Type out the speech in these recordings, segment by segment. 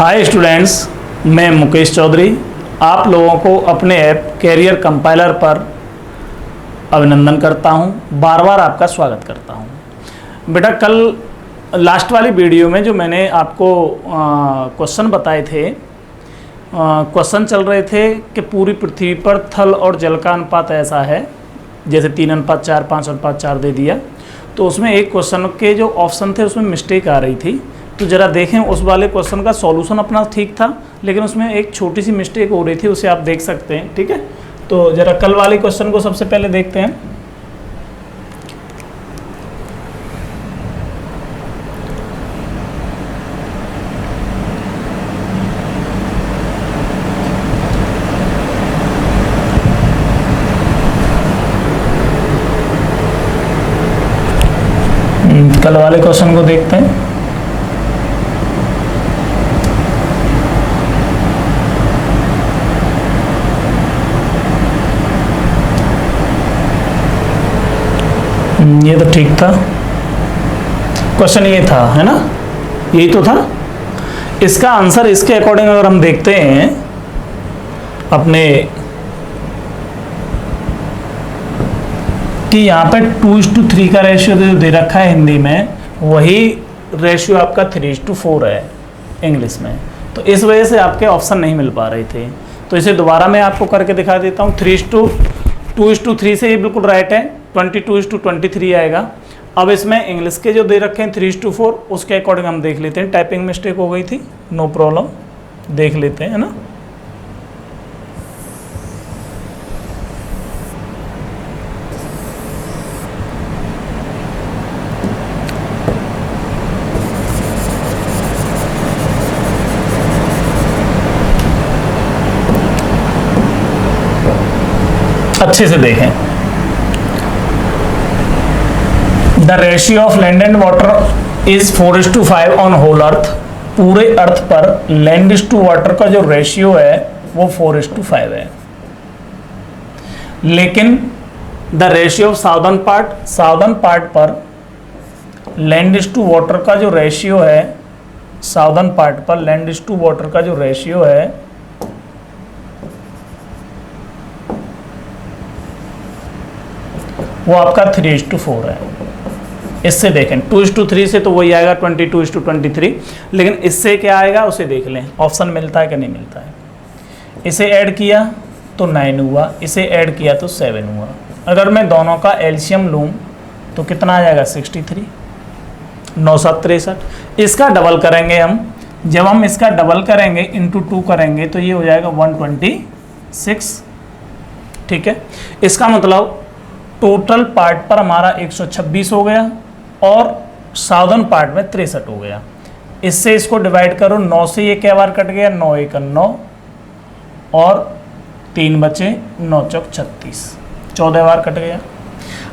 Hi students, मैं मुकेश चौधरी आप लोगों को अपने ऐप कैरियर कंपाइलर पर अभिनंदन करता हूं, बार बार आपका स्वागत करता हूं। बेटा, कल लास्ट वाली वीडियो में जो मैंने आपको क्वेश्चन बताए थे, क्वेश्चन चल रहे थे कि पूरी पृथ्वी पर थल और जल का अनुपात ऐसा है, जैसे 3:4, 5:4 दे दिया। तो उसमें एक क्वेश्चन के जो ऑप्शन थे उसमें मिस्टेक आ रही थी, तो ज़रा देखें। उस वाले क्वेश्चन का सॉल्यूशन अपना ठीक था, लेकिन उसमें एक छोटी सी मिस्टेक हो रही थी, उसे आप देख सकते हैं। ठीक है, तो ज़रा कल वाले क्वेश्चन को सबसे पहले देखते हैं। कल वाले क्वेश्चन को देखते हैं। ये तो ठीक था, क्वेश्चन ये था, है ना, यही तो था। इसका आंसर इसके अकॉर्डिंग अगर हम देखते हैं अपने कि यहाँ पे 2:3 का रेशियो जो दे रखा है हिंदी में, वही रेशियो आपका 3:4 है इंग्लिश में। तो इस वजह से आपके ऑप्शन नहीं मिल पा रहे थे। तो इसे दोबारा मैं आपको करके दिखा देता हूँ। 3:2:3 से ये बिल्कुल राइट है, 22:23 आएगा। अब इसमें इंग्लिश के जो दे रखे हैं 3:4, उसके अकॉर्डिंग हम देख लेते हैं। टाइपिंग मिस्टेक हो गई थी, नो प्रॉब्लम, देख लेते हैं, है ना। अच्छे से देखें। The ratio of land and water is 4:5 on whole earth. पूरे अर्थ पर लैंड इज टू वाटर का जो रेशियो है वो 4:5 है, लेकिन the ratio of southern part पर लैंड इज टू वाटर का जो रेशियो है, साउदर्न पार्ट पर लैंड इज टू वाटर का जो रेशियो है वो आपका 3:4 है। इससे देखें 2:3 से तो वही आएगा 22:23, लेकिन इससे क्या आएगा उसे देख लें, ऑप्शन मिलता है कि नहीं मिलता है। इसे ऐड किया तो 9 हुआ, इसे ऐड किया तो 7 हुआ। अगर मैं दोनों का एलसीएम लूँ तो कितना आ जाएगा 63, 9×7 63। इसका डबल करेंगे हम, जब हम इसका डबल करेंगे इंटू 2 करेंगे तो ये हो जाएगा 126। ठीक है, इसका मतलब टोटल पार्ट पर हमारा 126 हो गया और साउदर्न पार्ट में 63 हो गया। इससे इसको डिवाइड करो, 9 से ये क्या बार कट गया, 9 × 9 और 3 बचे, 9 × 36, 14 बार कट गया।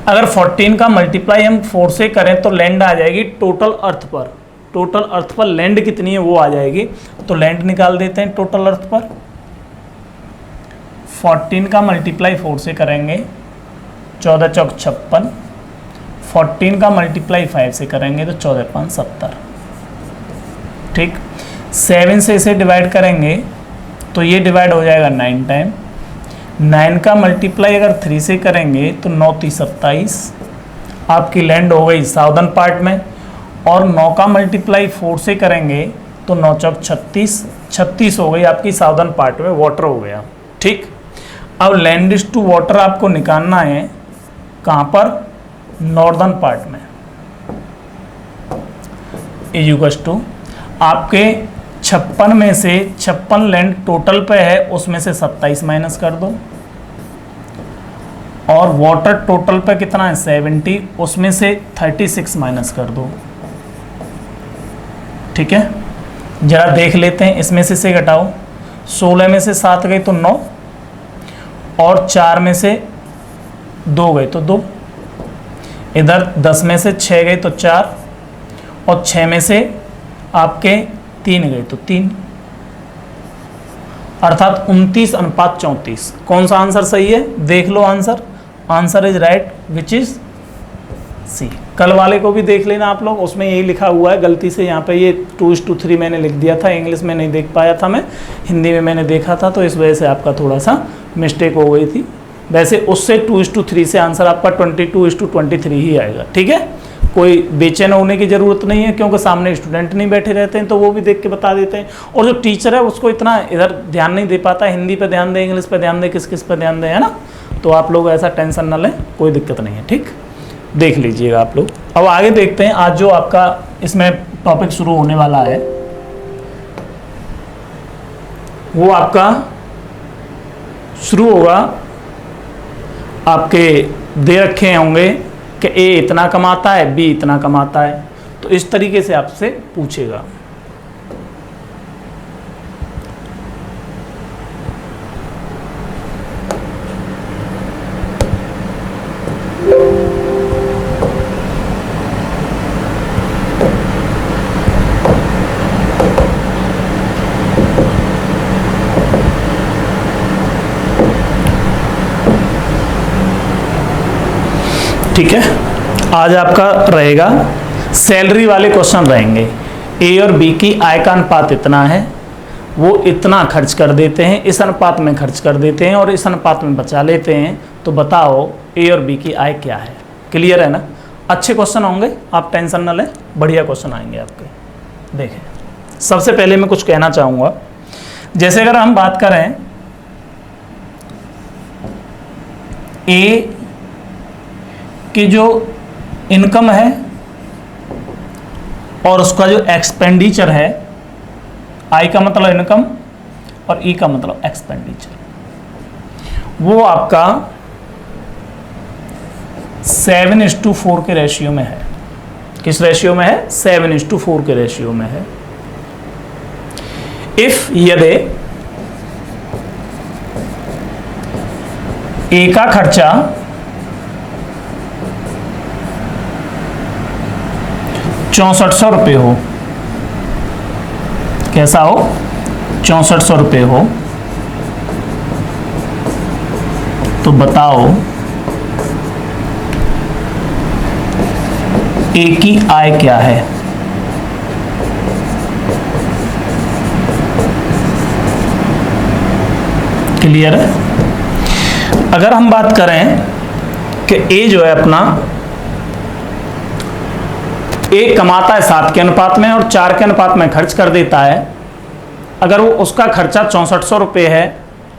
अगर 14 का मल्टीप्लाई हम 4 से करें तो लैंड आ जाएगी टोटल अर्थ पर लैंड कितनी है वो आ जाएगी। तो लैंड निकाल देते हैं टोटल अर्थ पर। 14 का मल्टीप्लाई 4 से करेंगे 14 × 56, 14 का मल्टीप्लाई 5 से करेंगे तो 14 × 5 70। ठीक, 7 से इसे डिवाइड करेंगे तो ये डिवाइड हो जाएगा 9 टाइम। 9 का मल्टीप्लाई अगर 3 से करेंगे तो 9 × 3 27, आपकी लैंड हो गई साउदर्न पार्ट में। और 9 का मल्टीप्लाई 4 से करेंगे तो 9 × 36, 36 हो गई आपकी साउदर्न पार्ट में, वाटर हो गया। ठीक, अब लैंड इज टू वाटर आपको निकालना है कहाँ पर, नॉर्दर्न पार्ट में। इक्वल्स टू आपके 56 में से 56 लैंड टोटल पे है, उसमें से 27 माइनस कर दो। और वाटर टोटल पे कितना है 70, उसमें से 36 माइनस कर दो। ठीक है, जरा देख लेते हैं, इसमें से घटाओ। 16 में से 7 गई तो 9 और 4 में से 2 गए तो 2, इधर 10 में से 6 गए तो 4 और 6 में से आपके 3 गए तो 3, अर्थात 29:34। कौन सा आंसर सही है, देख लो answer. Answer is right, which is C. कल वाले को भी देख लेना आप लोग, उसमें यही लिखा हुआ है, गलती से यहाँ पे ये 2:3 मैंने लिख दिया था, इंग्लिश में नहीं देख पाया था मैं, हिंदी में मैंने देखा था, तो इस वजह से आपका थोड़ा सा मिस्टेक हो गई थी। वैसे उससे 2:3 से आंसर आपका 22:23 ही आएगा, ठीक है। कोई बेचैन होने की ज़रूरत नहीं है, क्योंकि सामने स्टूडेंट नहीं बैठे रहते हैं तो वो भी देख के बता देते हैं, और जो टीचर है उसको इतना इधर ध्यान नहीं दे पाता, हिंदी पे ध्यान दे, इंग्लिश पे ध्यान दे, किस किस पे ध्यान दे, है ना। तो आप लोग ऐसा टेंशन ना लें, कोई दिक्कत नहीं है, ठीक, देख लीजिएगा आप लोग। अब आगे देखते हैं, आज जो आपका इसमें टॉपिक शुरू होने वाला है वो आपका शुरू होगा, आपके दे रखे होंगे कि ए इतना कमाता है, बी इतना कमाता है, तो इस तरीके से आपसे पूछेगा। ठीक है, आज आपका रहेगा सैलरी वाले क्वेश्चन रहेंगे। ए और बी की आय का अनुपात इतना है, वो इतना खर्च कर देते हैं, इस अनुपात में खर्च कर देते हैं और इस अनुपात में बचा लेते हैं, तो बताओ ए और बी की आय क्या है। क्लियर है ना। अच्छे क्वेश्चन होंगे, आप टेंशन न लें, बढ़िया क्वेश्चन आएंगे आपके। देखें, सबसे पहले मैं कुछ कहना चाहूँगा, जैसे अगर हम बात करें ए कि जो इनकम है और उसका जो एक्सपेंडिचर है, आई का मतलब इनकम और ई का मतलब एक्सपेंडिचर, वो आपका 7:4 के रेशियो में है। किस रेशियो में है? 7:4 के रेशियो में है। इफ यदि ए का खर्चा 6400 रुपये हो, कैसा हो? 6400 रुपये हो, तो बताओ ए की आय क्या है। क्लियर है। अगर हम बात करें कि ए जो है अपना, ए कमाता है 7 के अनुपात में और 4 के अनुपात में खर्च कर देता है, अगर वो उसका खर्चा 6400 रुपये है,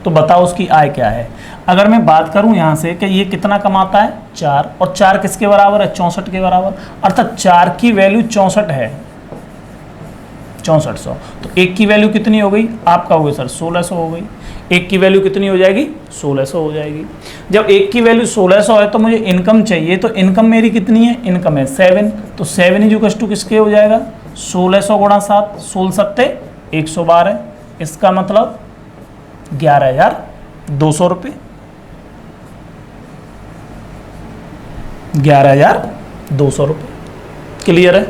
तो बताओ उसकी आय क्या है। अगर मैं बात करूं यहां से कि ये कितना कमाता है 4, और 4 किसके बराबर है? 64 के बराबर, अर्थात 4 की वैल्यू 64 है, 6400, तो एक की वैल्यू कितनी हो गई? आपका हो गई सर 1600 हो गई। एक की वैल्यू कितनी हो जाएगी? 1600 हो जाएगी। जब एक की वैल्यू 1600 है तो मुझे इनकम चाहिए, तो इनकम मेरी कितनी है? इनकम है 7, तो 7 किसके हो जाएगा? 1600 गुणा 7, 16 सत्ते 112, इसका मतलब 11,200 रुपये। 11,200 रुपये। क्लियर है?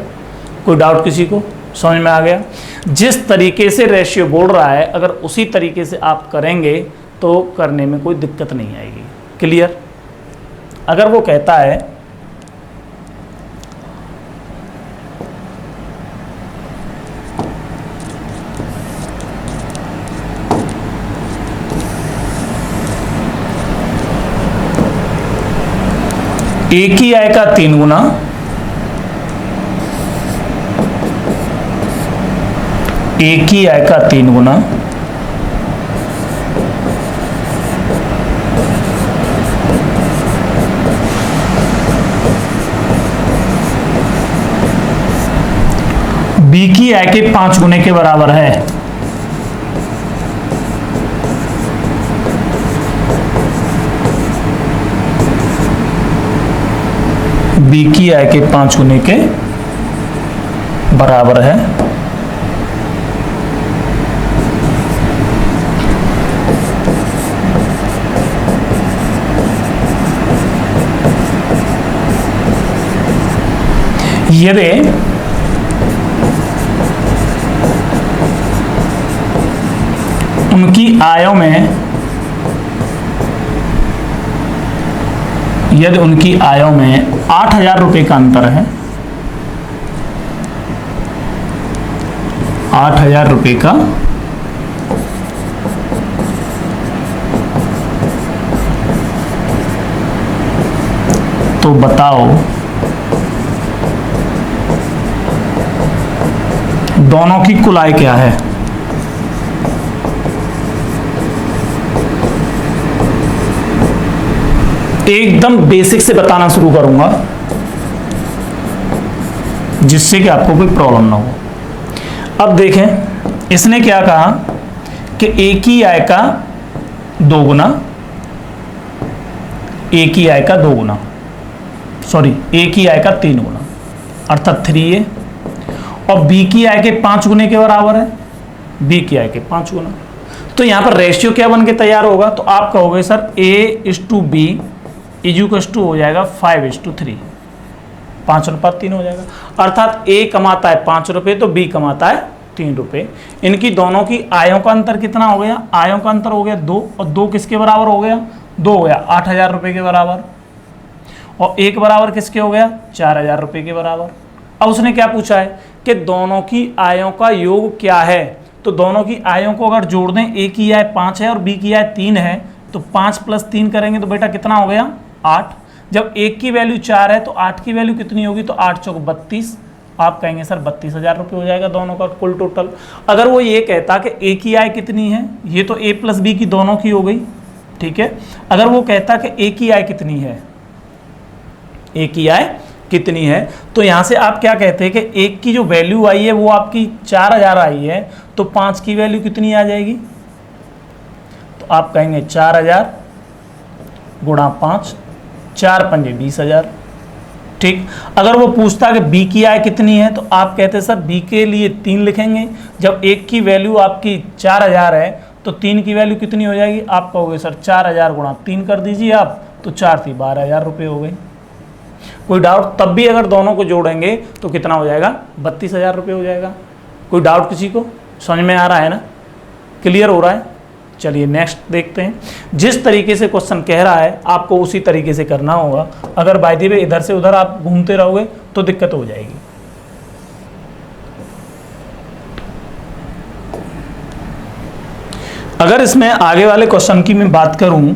कोई डाउट किसी को? समझ में आ गया? जिस तरीके से रेशियो बोल रहा है, अगर उसी तरीके से आप करेंगे तो करने में कोई दिक्कत नहीं आएगी। क्लियर? अगर वो कहता है ए की आय का 3 गुना, ए की आय का 3 गुना बी की आय के 5 गुने के बराबर है। बी की आय के 5 गुने के बराबर है। यदि उनकी आयों में यदि उनकी आयों में 8,000 रुपये का अंतर है, 8,000 रुपये का, तो बताओ दोनों की कुल आय क्या है। एकदम बेसिक से बताना शुरू करूंगा जिससे कि आपको कोई प्रॉब्लम ना हो। अब देखें, इसने क्या कहा कि एक ही आय का 2 गुना, एक ही आय का 2 गुना, सॉरी एक ही आय का 3 गुना, अर्थात 3a, और बी की आय के 5 गुने के बराबर है, बी की आय के 5 गुना। तो यहां पर रेशियो क्या बन के तैयार होगा, तो आप कहोगे सर A/B इक्वल हो जाएगा 5/3, 5:3 हो जाएगा। अर्थात A कमाता है 5 रुपये तो B कमाता है 3 रुपये। इनकी दोनों की आयों का अंतर कितना हो गया, आयों का अंतर हो गया 2, और 2 किसके बराबर हो गया, 2 हो गया 8,000 रुपये के बराबर, और 1 बराबर किसके हो गया, 4,000 रुपये के बराबर। अब उसने क्या पूछा है कि दोनों की आयों का योग क्या है, तो दोनों की आयों को अगर जोड़ दें, A की आय 5 है और B की आय 3 है, तो 5 + 3 करेंगे तो बेटा कितना हो गया, 8। जब 1 की वैल्यू 4 है तो 8 की वैल्यू कितनी होगी, तो 8 चौक 32। आप कहेंगे सर 32,000 रुपये हो जाएगा दोनों का कुल टोटल। अगर वो ये कहता कि A की आय कितनी है, ये तो A + B की दोनों की हो गई, ठीक है। अगर वो कहता कि A की आय कितनी है, A की आय कितनी है, तो यहाँ से आप क्या कहते हैं कि 1 की जो वैल्यू आई है वो आपकी 4,000 आई है, तो 5 की वैल्यू कितनी आ जाएगी, तो आप कहेंगे 4,000 गुणा 5, 4 पंजे 20,000, ठीक। अगर वो पूछता कि B की आय कितनी है, तो आप कहते सर B के लिए 3 लिखेंगे। जब 1 की वैल्यू आपकी 4,000 है तो 3 की वैल्यू कितनी हो जाएगी, आप कहोगे सर 4,000 गुणा 3 कर दीजिए आप, तो 4 × 12,000 रुपये हो गए। कोई डाउट, तब भी अगर दोनों को जोड़ेंगे तो कितना हो जाएगा, 32,000 रुपये हो जाएगा। कोई डाउट किसी को, समझ में आ रहा है ना, क्लियर हो रहा है। चलिए नेक्स्ट देखते हैं। जिस तरीके से क्वेश्चन कह रहा है आपको उसी तरीके से करना होगा। अगर बाय द वे इधर से उधर आप घूमते रहोगे तो दिक्कत हो जाएगी। अगर इसमें आगे वाले क्वेश्चन की मैं बात करूं,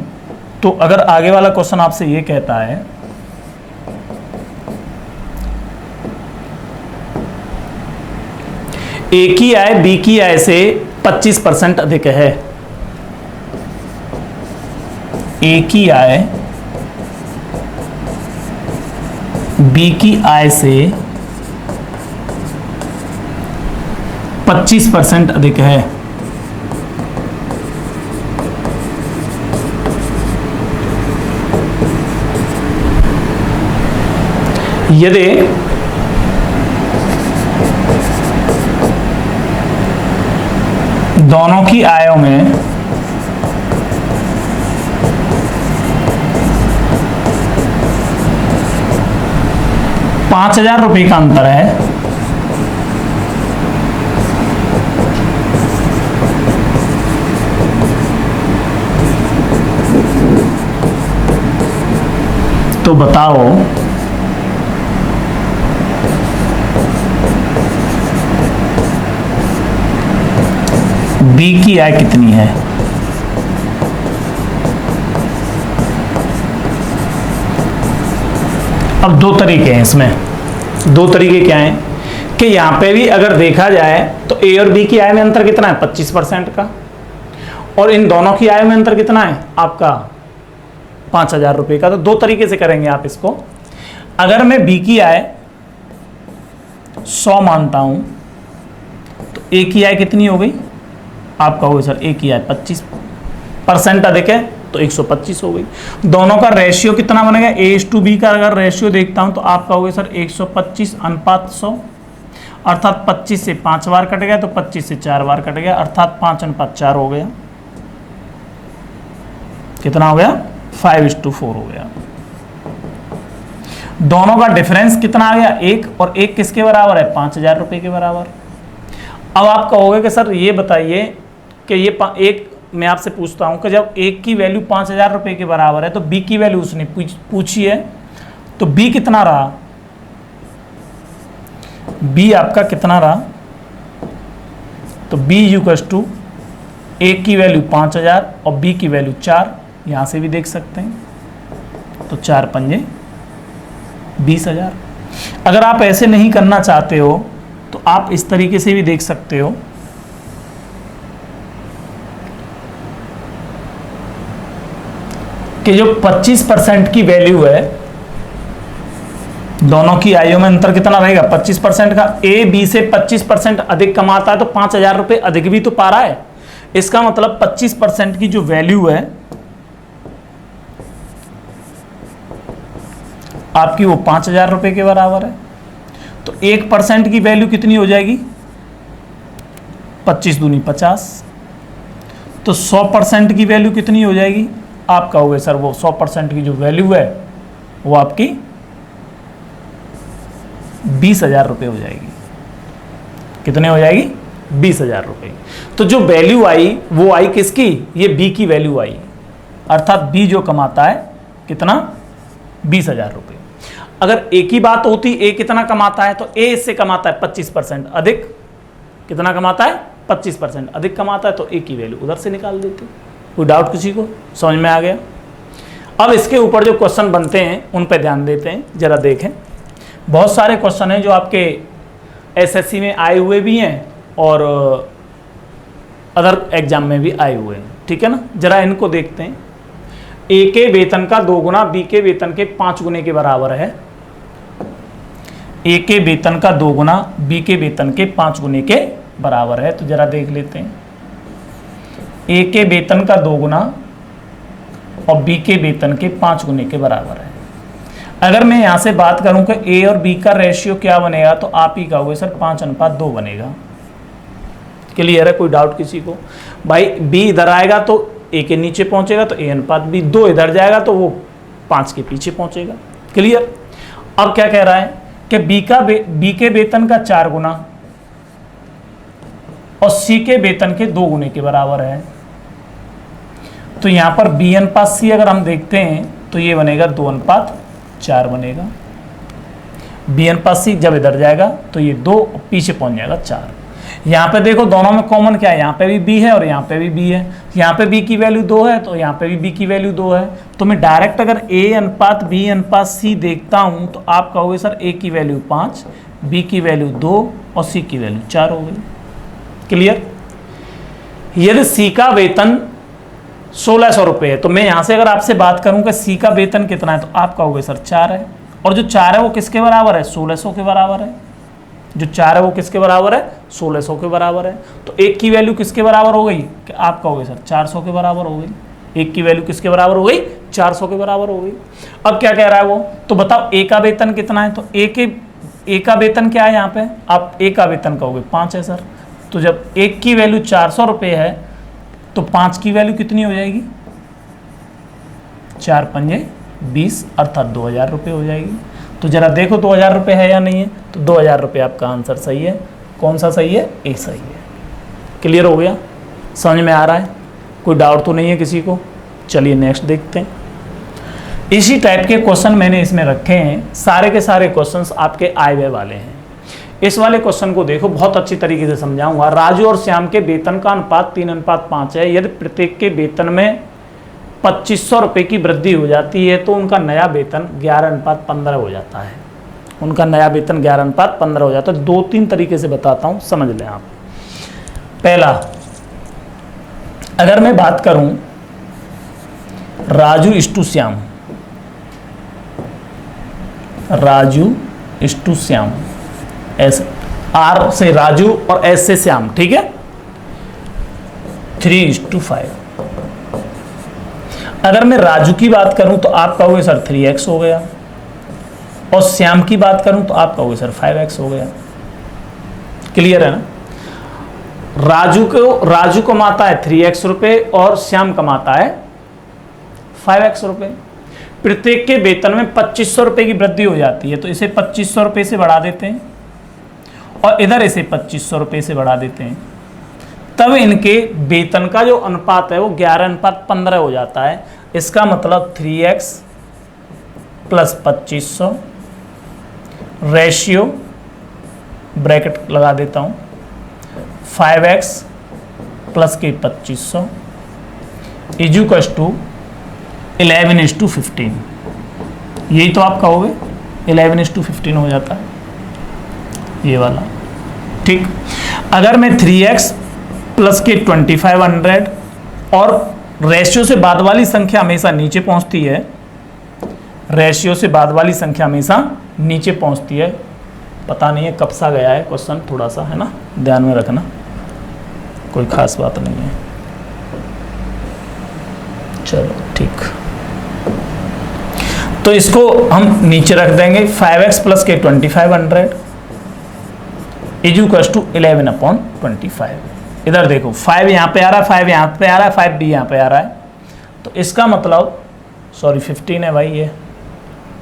तो अगर आगे वाला क्वेश्चन आपसे ये कहता है ए की आय बी की आय से 25% अधिक है, ए की आय बी की आय से 25% अधिक है, यदि दोनों की आयों में ₹5,000 का अंतर है, तो बताओ बी की आय कितनी है। अब दो तरीके हैं इसमें, दो तरीके क्या हैं कि यहां पे भी अगर देखा जाए तो ए और बी की आय में अंतर कितना है, 25% का, और इन दोनों की आय में अंतर कितना है आपका, 5,000 रुपये का। तो दो तरीके से करेंगे आप इसको। अगर मैं बी की आय 100 मानता हूं तो ए की आय कितनी हो गई, आप कहोगे सर ए की आय 25% अधिक है तो 125 हो गई। दोनों का रेशियो कितना बनेगा, A/B का अगर रेशियो देखता हूं तो आप कहोगे सर 125 अनुपात 100, अर्थात 25 से 5 बार कट गया तो 25 से 4 बार कट गया, अर्थात 5:4 हो गया। कितना हो गया, 5:4 हो गया। दोनों का डिफरेंस कितना आ गया, 1, और 1 किसके बराबर है, 5,000 रुपये के बराबर। अब आप कहोगे कि सर ये बताइए कि ये एक मैं आपसे पूछता हूँ कि जब ए की वैल्यू 5,000 रुपये के बराबर है तो बी की वैल्यू उसने पूछी है, तो बी कितना रहा, बी आपका कितना रहा, तो बी यूकस टू ए की वैल्यू 5,000 और बी की वैल्यू 4, यहाँ से भी देख सकते हैं, तो 4 पंजे 20,000। अगर आप ऐसे नहीं करना चाहते हो तो आप इस तरीके से भी देख सकते हो कि जो 25% की वैल्यू है, दोनों की आयु में अंतर कितना रहेगा 25% का, ए बी से 25% अधिक कमाता है तो 5,000 रुपये अधिक भी तो पा रहा है। इसका मतलब 25% की जो वैल्यू है आपकी वो 5,000 रुपये के बराबर है। तो 1% की वैल्यू कितनी हो जाएगी, 25 दूनी 50, तो 100% की वैल्यू कितनी हो जाएगी, आप कहोगे सर वो 100% की जो वैल्यू है वो आपकी 20,000 रुपये हो जाएगी। कितने हो जाएगी, 20,000 रुपये। तो जो वैल्यू आई वो आई किसकी, ये बी की वैल्यू आई, अर्थात बी जो कमाता है कितना, 20,000 रुपये। अगर ए की बात होती, ए कितना कमाता है, तो ए इससे कमाता है 25% अधिक, कितना कमाता है 25% अधिक कमाता है, तो ए की वैल्यू उधर से निकाल देते। कोई डाउट किसी को, समझ में आ गया। अब इसके ऊपर जो क्वेश्चन बनते हैं उन पर ध्यान देते हैं, जरा देखें। बहुत सारे क्वेश्चन हैं जो आपके एसएससी में आए हुए भी हैं और अदर एग्जाम में भी आए हुए हैं, ठीक है ना। जरा इनको देखते हैं। ए के वेतन का 2 गुना बी के वेतन के 5 गुने के बराबर है। ए के वेतन का 2 गुना बी के वेतन के 5 गुने के बराबर है। तो जरा देख लेते हैं। ए के वेतन का 2 गुना और बी के वेतन के 5 गुने के बराबर है। अगर मैं यहाँ से बात करूँ कि ए और बी का रेशियो क्या बनेगा, तो आप ही कहोगे सर 5:2 बनेगा। क्लियर है, कोई डाउट किसी को। भाई बी इधर आएगा तो ए के नीचे पहुंचेगा तो A/B, 2 इधर जाएगा तो वो 5 के पीछे पहुंचेगा। क्लियर। अब क्या कह रहा है कि बी के वेतन का 4 गुना और सी के वेतन के 2 गुने के बराबर है। तो यहां पर B/C अगर हम देखते हैं तो ये बनेगा 2:4 बनेगा। B/C जब इधर जाएगा तो ये 2 पीछे पहुंच जाएगा 4। यहाँ पे देखो दोनों में कॉमन क्या है, यहाँ पे भी बी है और यहाँ पे भी बी है। यहाँ पे बी की वैल्यू 2 है तो यहाँ पे भी बी की वैल्यू 2 है। तो मैं डायरेक्ट अगर A/B/C देखता हूँ तो आप कहोगे सर ए की वैल्यू 5, बी की वैल्यू 2 और सी की वैल्यू 4 हो गई। क्लियर। यदि सी का वेतन 1,600 रुपये है तो मैं यहाँ से अगर आपसे बात करूँ कि सी का वेतन कितना है तो आप कहोगे सर 4 है। और जो 4 है वो किसके बराबर है, 1,600 के बराबर है। जो 4 है वो किसके बराबर है, 1,600 के बराबर है। तो एक की वैल्यू किसके बराबर हो गई, कि आप कहोगे सर 400 के बराबर हो गई। एक की वैल्यू किसके बराबर हो गई, 400 के बराबर हो गई। अब क्या कह रहा है वो, तो बताओ ए का वेतन कितना है। तो ए का वेतन क्या है यहाँ पे, आप ए का वेतन कहोगे 5 है सर। तो जब एक की वैल्यू 400 रुपये है तो 5 की वैल्यू कितनी हो जाएगी, 4 पंजे 20 अर्थात 2,000 रुपये हो जाएगी। तो जरा देखो 2,000 रुपये है या नहीं है। तो 2,000 रुपये आपका आंसर सही है। कौन सा सही है, ए सही है। क्लियर हो गया, समझ में आ रहा है, कोई डाउट तो नहीं है किसी को। चलिए नेक्स्ट देखते हैं। इसी टाइप के क्वेश्चन मैंने इसमें रखे हैं। सारे के सारे क्वेश्चंस आपके आए हुए वाले हैं। इस वाले क्वेश्चन को देखो, बहुत अच्छी तरीके से समझाऊंगा। राजू और श्याम के वेतन का अनुपात 3:5 है। यदि प्रत्येक के वेतन में 2,500 रुपये की वृद्धि हो जाती है तो उनका नया वेतन 11:15 हो जाता है। उनका नया वेतन 11:15 हो जाता है। 2-3 तरीके से बताता हूँ, समझ लें आप। पहला, अगर मैं बात करूं राजू इस्टू श्याम, राजू इस्टू श्याम, ऐसे आर से राजू और एस से श्याम, ठीक है, 3:5। अगर मैं राजू की बात करूं तो आप कहोगे सर 3x हो गया, और श्याम की बात करूं तो आप कहोगे सर 5x हो गया। क्लियर है ना। राजू कमाता है 3x रुपये और श्याम कमाता है 5x रुपये। प्रत्येक के वेतन में 2,500 रुपये की वृद्धि हो जाती है, तो इसे 2,500 रुपये से बढ़ा देते हैं और इधर इसे 2,500 रुपये से बढ़ा देते हैं। तब इनके वेतन का जो अनुपात है वो 11:15 हो जाता है। इसका मतलब 3x प्लस 2500 रेशियो ब्रैकेट लगा देता हूँ 5x प्लस के 2500 इजुकस टू 11:15। यही तो आप कहोगे 11:15 हो जाता है ये वाला। ठीक, अगर मैं 3x प्लस के 2500 और रेशियो से बाद वाली संख्या हमेशा नीचे पहुंचती है, रेशियो से बाद वाली संख्या हमेशा नीचे पहुंचती है। पता नहीं है कब सा गया है क्वेश्चन, थोड़ा सा है ना, ध्यान में रखना, कोई खास बात नहीं है। चलो ठीक, तो इसको हम नीचे रख देंगे 5x प्लस के 2500 इजुकस टू 11/25। इधर देखो 5 यहाँ पे आ रहा है, 5 यहाँ पे आ रहा है, 5d यहाँ पे आ रहा है, तो इसका मतलब सॉरी 15 है भाई,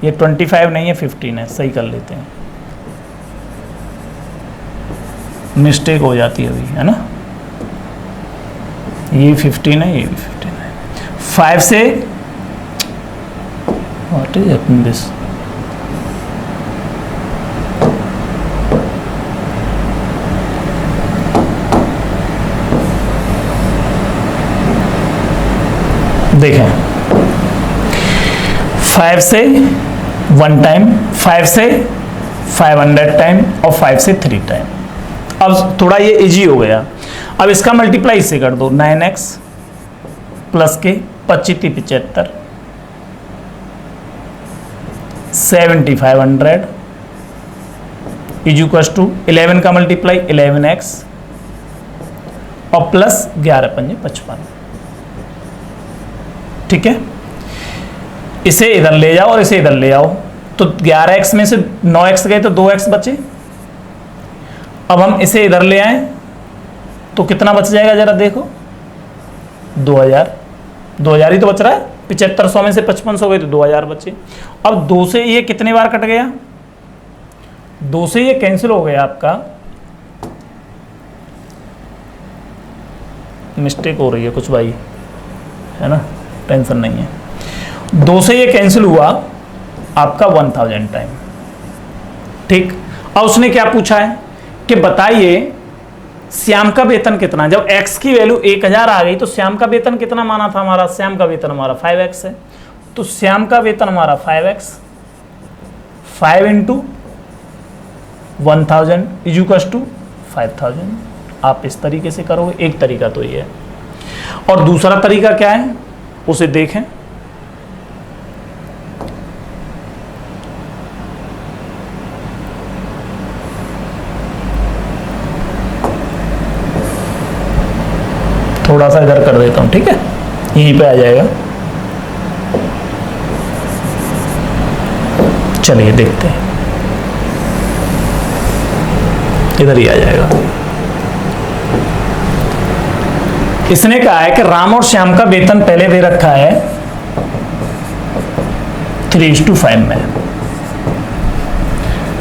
ये 25 नहीं है 15 है, सही कर लेते हैं, मिस्टेक हो जाती है अभी, है ना। ये 15 है, ये भी 15 है। 5 से व्हाट इज हैपनिंग दिस, देखें 5 से 1 टाइम, 5 से 500 टाइम और 5 से 3 टाइम। अब थोड़ा ये इजी हो गया। अब इसका मल्टीप्लाई इससे कर दो 9x प्लस के 25 7500 इजुकस टू 11 का मल्टीप्लाई 11x और प्लस 11×5 = 55। ठीक है, इसे इधर ले जाओ और इसे इधर ले आओ, तो 11x में से 9x गए तो 2x बचे। अब हम इसे इधर ले आए तो कितना बच जाएगा जरा देखो, 2000 ही तो बच रहा है, 7500 में से 5500 गए तो 2000 बचे। अब 2 से ये कितने बार कट गया, 2 से ये कैंसिल हो गया आपका, मिस्टेक हो रही है कुछ भाई, है ना, टेंशन नहीं है। 2 से ये कैंसिल हुआ आपका 1000 टाइम। ठीक, अब उसने क्या पूछा है कि बताइए श्याम का वेतन कितना। जब x की वैल्यू 1000 आ गई तो श्याम का वेतन कितना माना था हमारा, श्याम का वेतन हमारा 5x है, तो श्याम का वेतन हमारा 5x, 5 × 1000 इजुकस टू 5000। आप इस तरीके से करोगे, एक तरीका तो ये है, और दूसरा तरीका क्या है उसे देखें। थोड़ा सा इधर कर देता हूं, ठीक है, यहीं पे आ जाएगा। चलिए देखते हैं, इधर ही आ जाएगा। इसने कहा है कि राम और श्याम का वेतन पहले दे रखा है 3:5 में,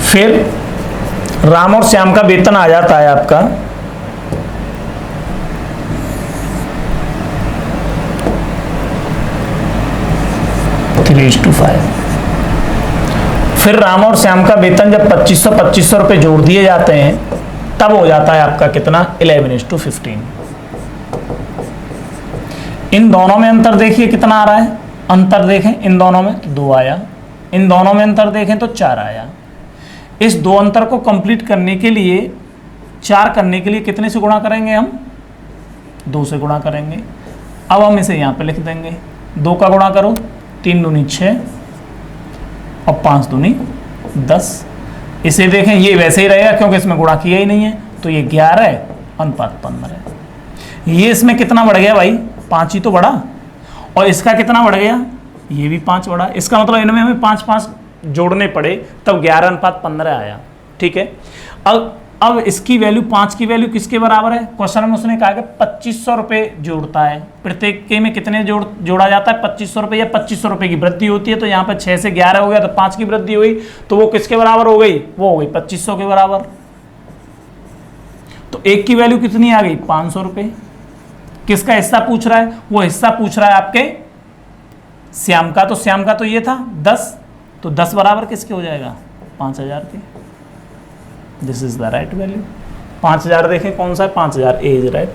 फिर राम और श्याम का वेतन आ जाता है आपका 3:5। फिर राम और श्याम का वेतन जब 2500 रुपए जोड़ दिए जाते हैं तब हो जाता है आपका कितना, 11:15। इन दोनों में अंतर देखिए कितना आ रहा है, अंतर देखें इन दोनों में तो 2 आया, इन दोनों में अंतर देखें तो 4 आया। इस 2 अंतर को कंप्लीट करने के लिए, 4 करने के लिए कितने से गुणा करेंगे हम, 2 से गुणा करेंगे। अब हम इसे यहाँ पे लिख देंगे, 2 का गुणा करो, 3 दूनी 6 और 5 दूनी 10। इसे देखें ये वैसे ही रहेगा क्योंकि इसमें गुणा किया ही नहीं है, तो ये 11 है, अनुपात 15 है। ये इसमें कितना बढ़ गया भाई, 5 ही तो बढ़ा, और इसका कितना बढ़ गया, ये भी 5 बढ़ा। इसका मतलब इनमें हमें 5 जोड़ने पड़े तब 11:15 आया। ठीक है, अब इसकी वैल्यू, 5 की वैल्यू किसके बराबर है, क्वेश्चन में उसने कहा कि 2500 रुपये जोड़ता है। प्रत्येक के में कितने जोड़ा जाता है, 2500 रुपये, या 2500 रुपये की वृद्धि होती है, तो यहाँ पर 6 से 11 हो गया तो 5 की वृद्धि हुई, तो वो किसके बराबर हो गई, वो हो गई 2500 के बराबर। तो एक की वैल्यू कितनी आ गई 500 रुपये। किसका हिस्सा पूछ रहा है? वो हिस्सा पूछ रहा है आपके श्याम का, तो श्याम का तो ये था 10, तो 10 बराबर किसके हो जाएगा 5000 के। This is the right value. 5000 देखें कौन सा है 5000, ए इज राइट।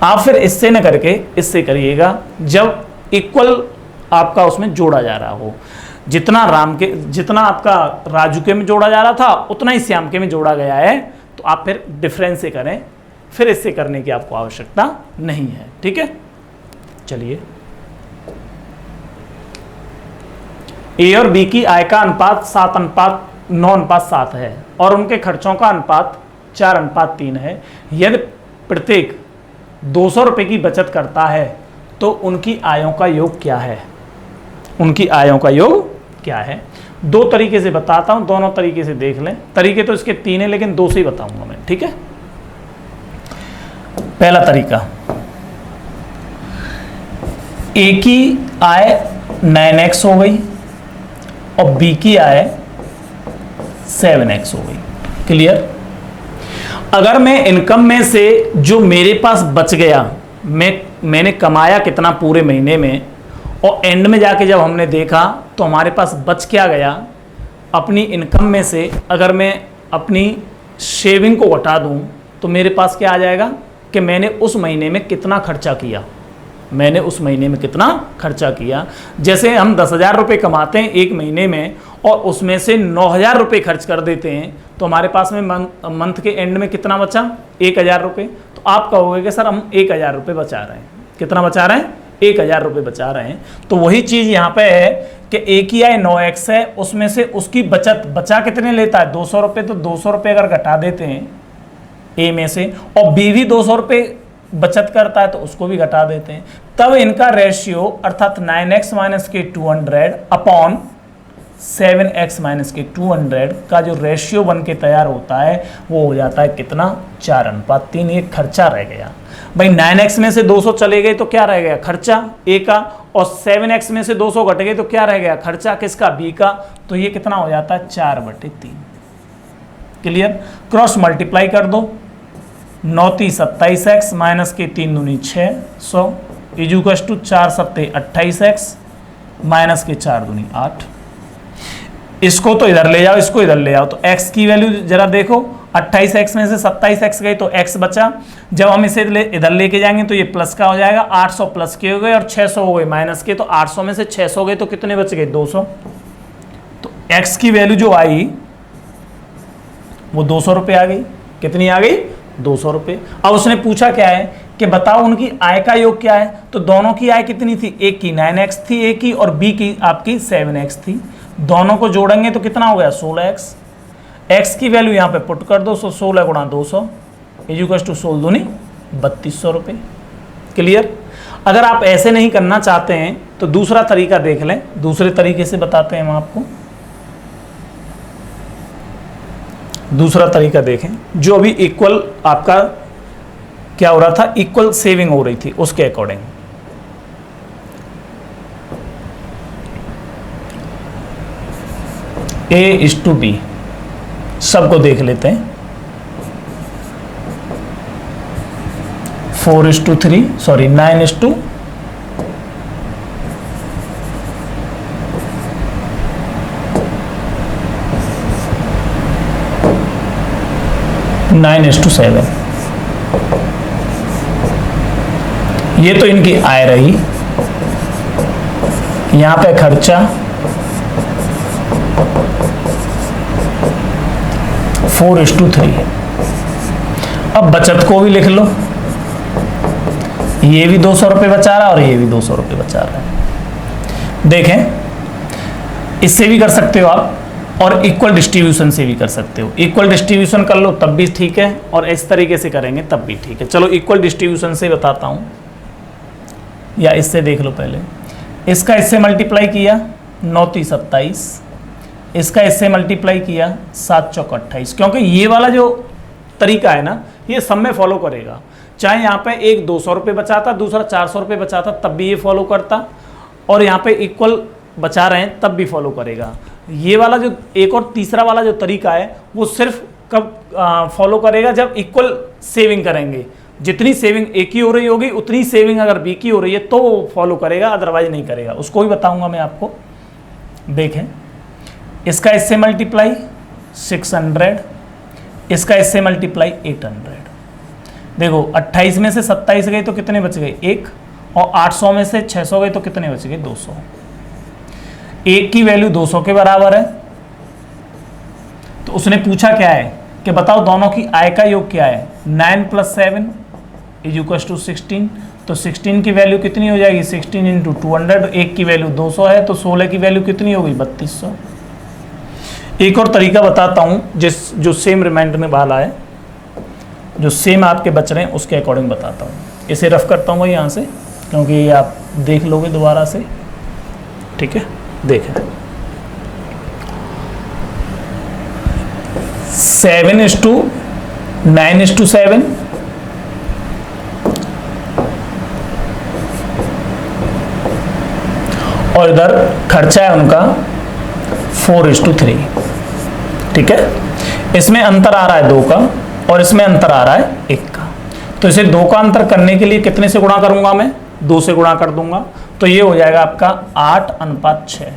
आप फिर इससे न करके इससे करिएगा जब इक्वल आपका उसमें जोड़ा जा रहा हो। जितना आपका राजू के में जोड़ा जा रहा था उतना ही श्याम के में जोड़ा गया है, तो आप फिर डिफरेंस से करें, फिर इससे करने की आपको आवश्यकता नहीं है। ठीक है, चलिए। ए और बी की आय का अनुपात 7:9:7 है और उनके खर्चों का अनुपात 4:3 है। यदि प्रत्येक 200 रुपये की बचत करता है तो उनकी आयों का योग क्या है? उनकी आयों का योग क्या है? दो तरीके से बताता हूं, दोनों तरीके से देख लें। तरीके तो इसके 3 हैं लेकिन 2 से ही बताऊंगा मैं। ठीक है, पहला तरीका, ए की आय 9x हो गई और बी की आय 7x हो गई। क्लियर? अगर मैं इनकम में से जो मेरे पास बच गया, मैंने कमाया कितना पूरे महीने में, और एंड में जाके जब हमने देखा तो हमारे पास बच क्या गया, अपनी इनकम में से अगर मैं अपनी शेविंग को घटा दूं तो मेरे पास क्या आ जाएगा कि मैंने उस महीने में कितना खर्चा किया। मैंने उस महीने में कितना खर्चा किया। जैसे हम 10,000 रुपये कमाते हैं एक महीने में और उसमें से 9,000 रुपये खर्च कर देते हैं, तो हमारे पास में मंथ के एंड में कितना बचा 1,000 रुपये। तो आप कहोगे कि सर हम 1,000 रुपये बचा रहे हैं। कितना बचा रहे हैं? 1,000 रुपये बचा रहे हैं। तो वही चीज़ यहाँ पे है कि ए की आय 9x है, उसमें से उसकी बचा कितने लेता है 200 रुपये। तो 200 रुपये अगर घटा देते हैं ए में से, और बी भी 200 रुपये बचत करता है तो उसको भी घटा देते हैं, तब इनका रेशियो अर्थात 9x माइनस के 200 अपॉन 7x माइनस के 200 का जो रेशियो बन के तैयार होता है वो हो जाता है कितना 4:3। ये खर्चा रह गया भाई। 9x में से 200 चले गए तो क्या रह गया खर्चा ए का, और 7x में से 200 घट गए तो क्या रह गया खर्चा किसका बी का। तो ये कितना हो जाता है 4/3। क्लियर? क्रॉस मल्टीप्लाई कर दो, 9 × 27x माइनस के 3 दूनी 600 इजुकस टू 4 × 28x माइनस के 4 दूनी 8। इसको तो इधर ले जाओ, इसको इधर ले जाओ, तो x की वैल्यू जरा देखो, 28x में से 27x गई तो x बचा। जब हम इसे इधर लेके जाएंगे तो ये प्लस का हो जाएगा, 800 प्लस के हो गए और 600 हो गए माइनस के, तो 800 में से 600 गए तो कितने बच गए 200। तो x की वैल्यू जो आई वो 200 रुपये आ गई। कितनी आ गई 200 रुपये। अब उसने पूछा क्या है कि बताओ उनकी आय का योग क्या है। तो दोनों की आय कितनी थी, एक की 9x थी ए की और बी की आपकी 7x थी। दोनों को जोड़ेंगे तो कितना हो गया 16x। x की वैल्यू यहाँ पे पुट कर दो, 16 गुणा 200 इजुकस टू 16 दूनी 3200 रुपये। क्लियर? अगर आप ऐसे नहीं करना चाहते हैं तो दूसरा तरीका देख लें, दूसरे तरीके से बताते हैं हम आपको। दूसरा तरीका देखें, जो अभी इक्वल आपका क्या हो रहा था, इक्वल सेविंग हो रही थी उसके अकॉर्डिंग। A/B सबको देख लेते हैं। 4:3 सॉरी 9:9:3 9:7। ये तो इनकी आय रही। यहां पे खर्चा 4:3। अब बचत को भी लिख लो, ये भी 200 रुपये बचा रहा है और ये भी 200 रुपये बचा रहा है। देखें, इससे भी कर सकते हो आप और इक्वल डिस्ट्रीब्यूशन से भी कर सकते हो। इक्वल डिस्ट्रीब्यूशन कर लो तब भी ठीक है और इस तरीके से करेंगे तब भी ठीक है। चलो इक्वल डिस्ट्रीब्यूशन से बताता हूँ, या इससे देख लो पहले। इसका इससे मल्टीप्लाई किया 9 × 27, इसका इससे मल्टीप्लाई किया 7 × 28, क्योंकि ये वाला जो तरीका है ना ये सब में फॉलो करेगा। चाहे यहाँ पे एक 200 रुपये बचाता, दूसरा 400 रुपये बचाता, तब भी ये फॉलो करता, और यहाँ पे इक्वल बचा रहे हैं तब भी फॉलो करेगा। ये वाला जो एक और तीसरा वाला जो तरीका है वो सिर्फ कब फॉलो करेगा, जब इक्वल सेविंग करेंगे। जितनी सेविंग ए की हो रही होगी उतनी सेविंग अगर बी की हो रही है तो वो फॉलो करेगा, अदरवाइज नहीं करेगा। उसको भी बताऊंगा मैं आपको। देखें, इसका इससे मल्टीप्लाई 600, इसका इससे मल्टीप्लाई 800। देखो 28 में से 27 गए तो कितने बच गए, 1, और 800 में से 600 गए तो कितने बच गए, 200। एक की वैल्यू 200 के बराबर है। तो उसने पूछा क्या है कि बताओ दोनों की आय का योग क्या है, 9 + 7 = 16। तो 16 की वैल्यू कितनी हो जाएगी, 16 × 200। एक की वैल्यू 200 है तो 16 की वैल्यू कितनी होगी, 3200। एक और तरीका बताता हूँ जो सेम रिमाइंडर में वाला है, जो सेम आपके बच रहे हैं उसके अकॉर्डिंग बताता हूँ। इसे रफ करता हूँ यहाँ से, क्योंकि ये आप देख लोगे दोबारा से। ठीक है, देखें 7:9:7, और इधर खर्चा है उनका 4:3। ठीक है, इसमें अंतर आ रहा है 2 का और इसमें अंतर आ रहा है 1 का। तो इसे 2 का अंतर करने के लिए कितने से गुणा करूंगा मैं, 2 से गुणा कर दूंगा। तो ये हो जाएगा आपका 8:6,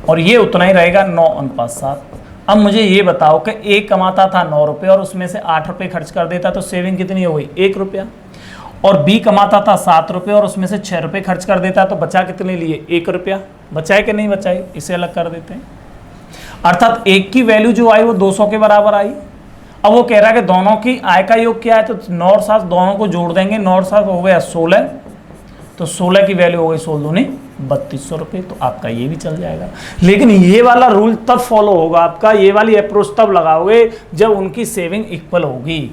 और ये उतना ही रहेगा 9:7। अब मुझे ये बताओ कि ए कमाता था 9 रुपये और उसमें से 8 रुपये खर्च कर देता तो सेविंग कितनी हो गई, 1 रुपया। और बी कमाता था 7 रुपये और उसमें से 6 रुपये खर्च कर देता तो बचा कितने लिए, 1 रुपया। बचाए कि नहीं बचाए, इसे अलग कर देते हैं। अर्थात एक की वैल्यू जो आई वो 200 के बराबर आई। अब वो कह रहा है कि दोनों की आय का योग क्या है, तो 9 और 7 दोनों को जोड़ देंगे, 9 और 7 हो गया 16। तो 16 की वैल्यू हो गई 16 दूनी 3200 रुपये। तो आपका ये भी चल जाएगा। लेकिन ये वाला रूल तब फॉलो होगा आपका, ये वाली अप्रोच तब लगाओगे जब उनकी सेविंग इक्वल होगी।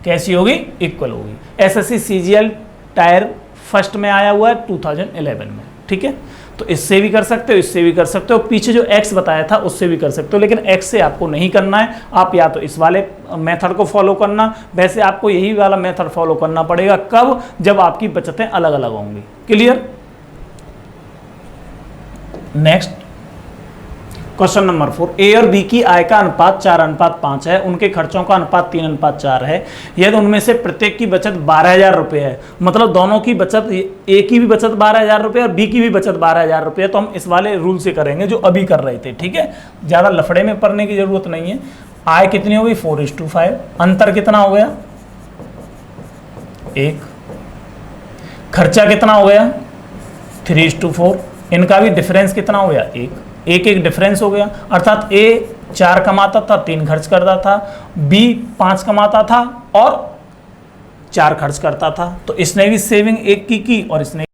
कैसी होगी, इक्वल होगी। एसएससी सीजीएल टायर फर्स्ट में आया हुआ है 2011 में। ठीक है, तो इससे भी कर सकते हो, इससे भी कर सकते हो, पीछे जो एक्स बताया था उससे भी कर सकते हो। लेकिन एक्स से आपको नहीं करना है, आप या तो इस वाले मेथड को फॉलो करना, वैसे आपको यही वाला मेथड फॉलो करना पड़ेगा। कब, जब आपकी बचतें अलग अलग होंगी। क्लियर। नेक्स्ट क्वेश्चन नंबर 4, ए और बी की आय का अनुपात 4:5 है, उनके खर्चों का अनुपात 3:4 है। यदि उनमें से प्रत्येक की बचत 12,000 रुपये है, मतलब दोनों की बचत, ए की भी बचत 12,000 रुपये और बी की भी बचत 12,000 रुपये, तो हम इस वाले रूल से करेंगे जो अभी कर रहे थे। ठीक है, ज़्यादा लफड़े में पड़ने की जरूरत नहीं है। आय कितनी होगी, 4:5। अंतर कितना हो गया, 1। खर्चा कितना हो गया, 3:4। इनका भी डिफरेंस कितना हो गया, 1। एक डिफरेंस हो गया। अर्थात ए 4 कमाता था, 3 खर्च करता था, बी 5 कमाता था और 4 खर्च करता था। तो इसने भी सेविंग 1 की और इसने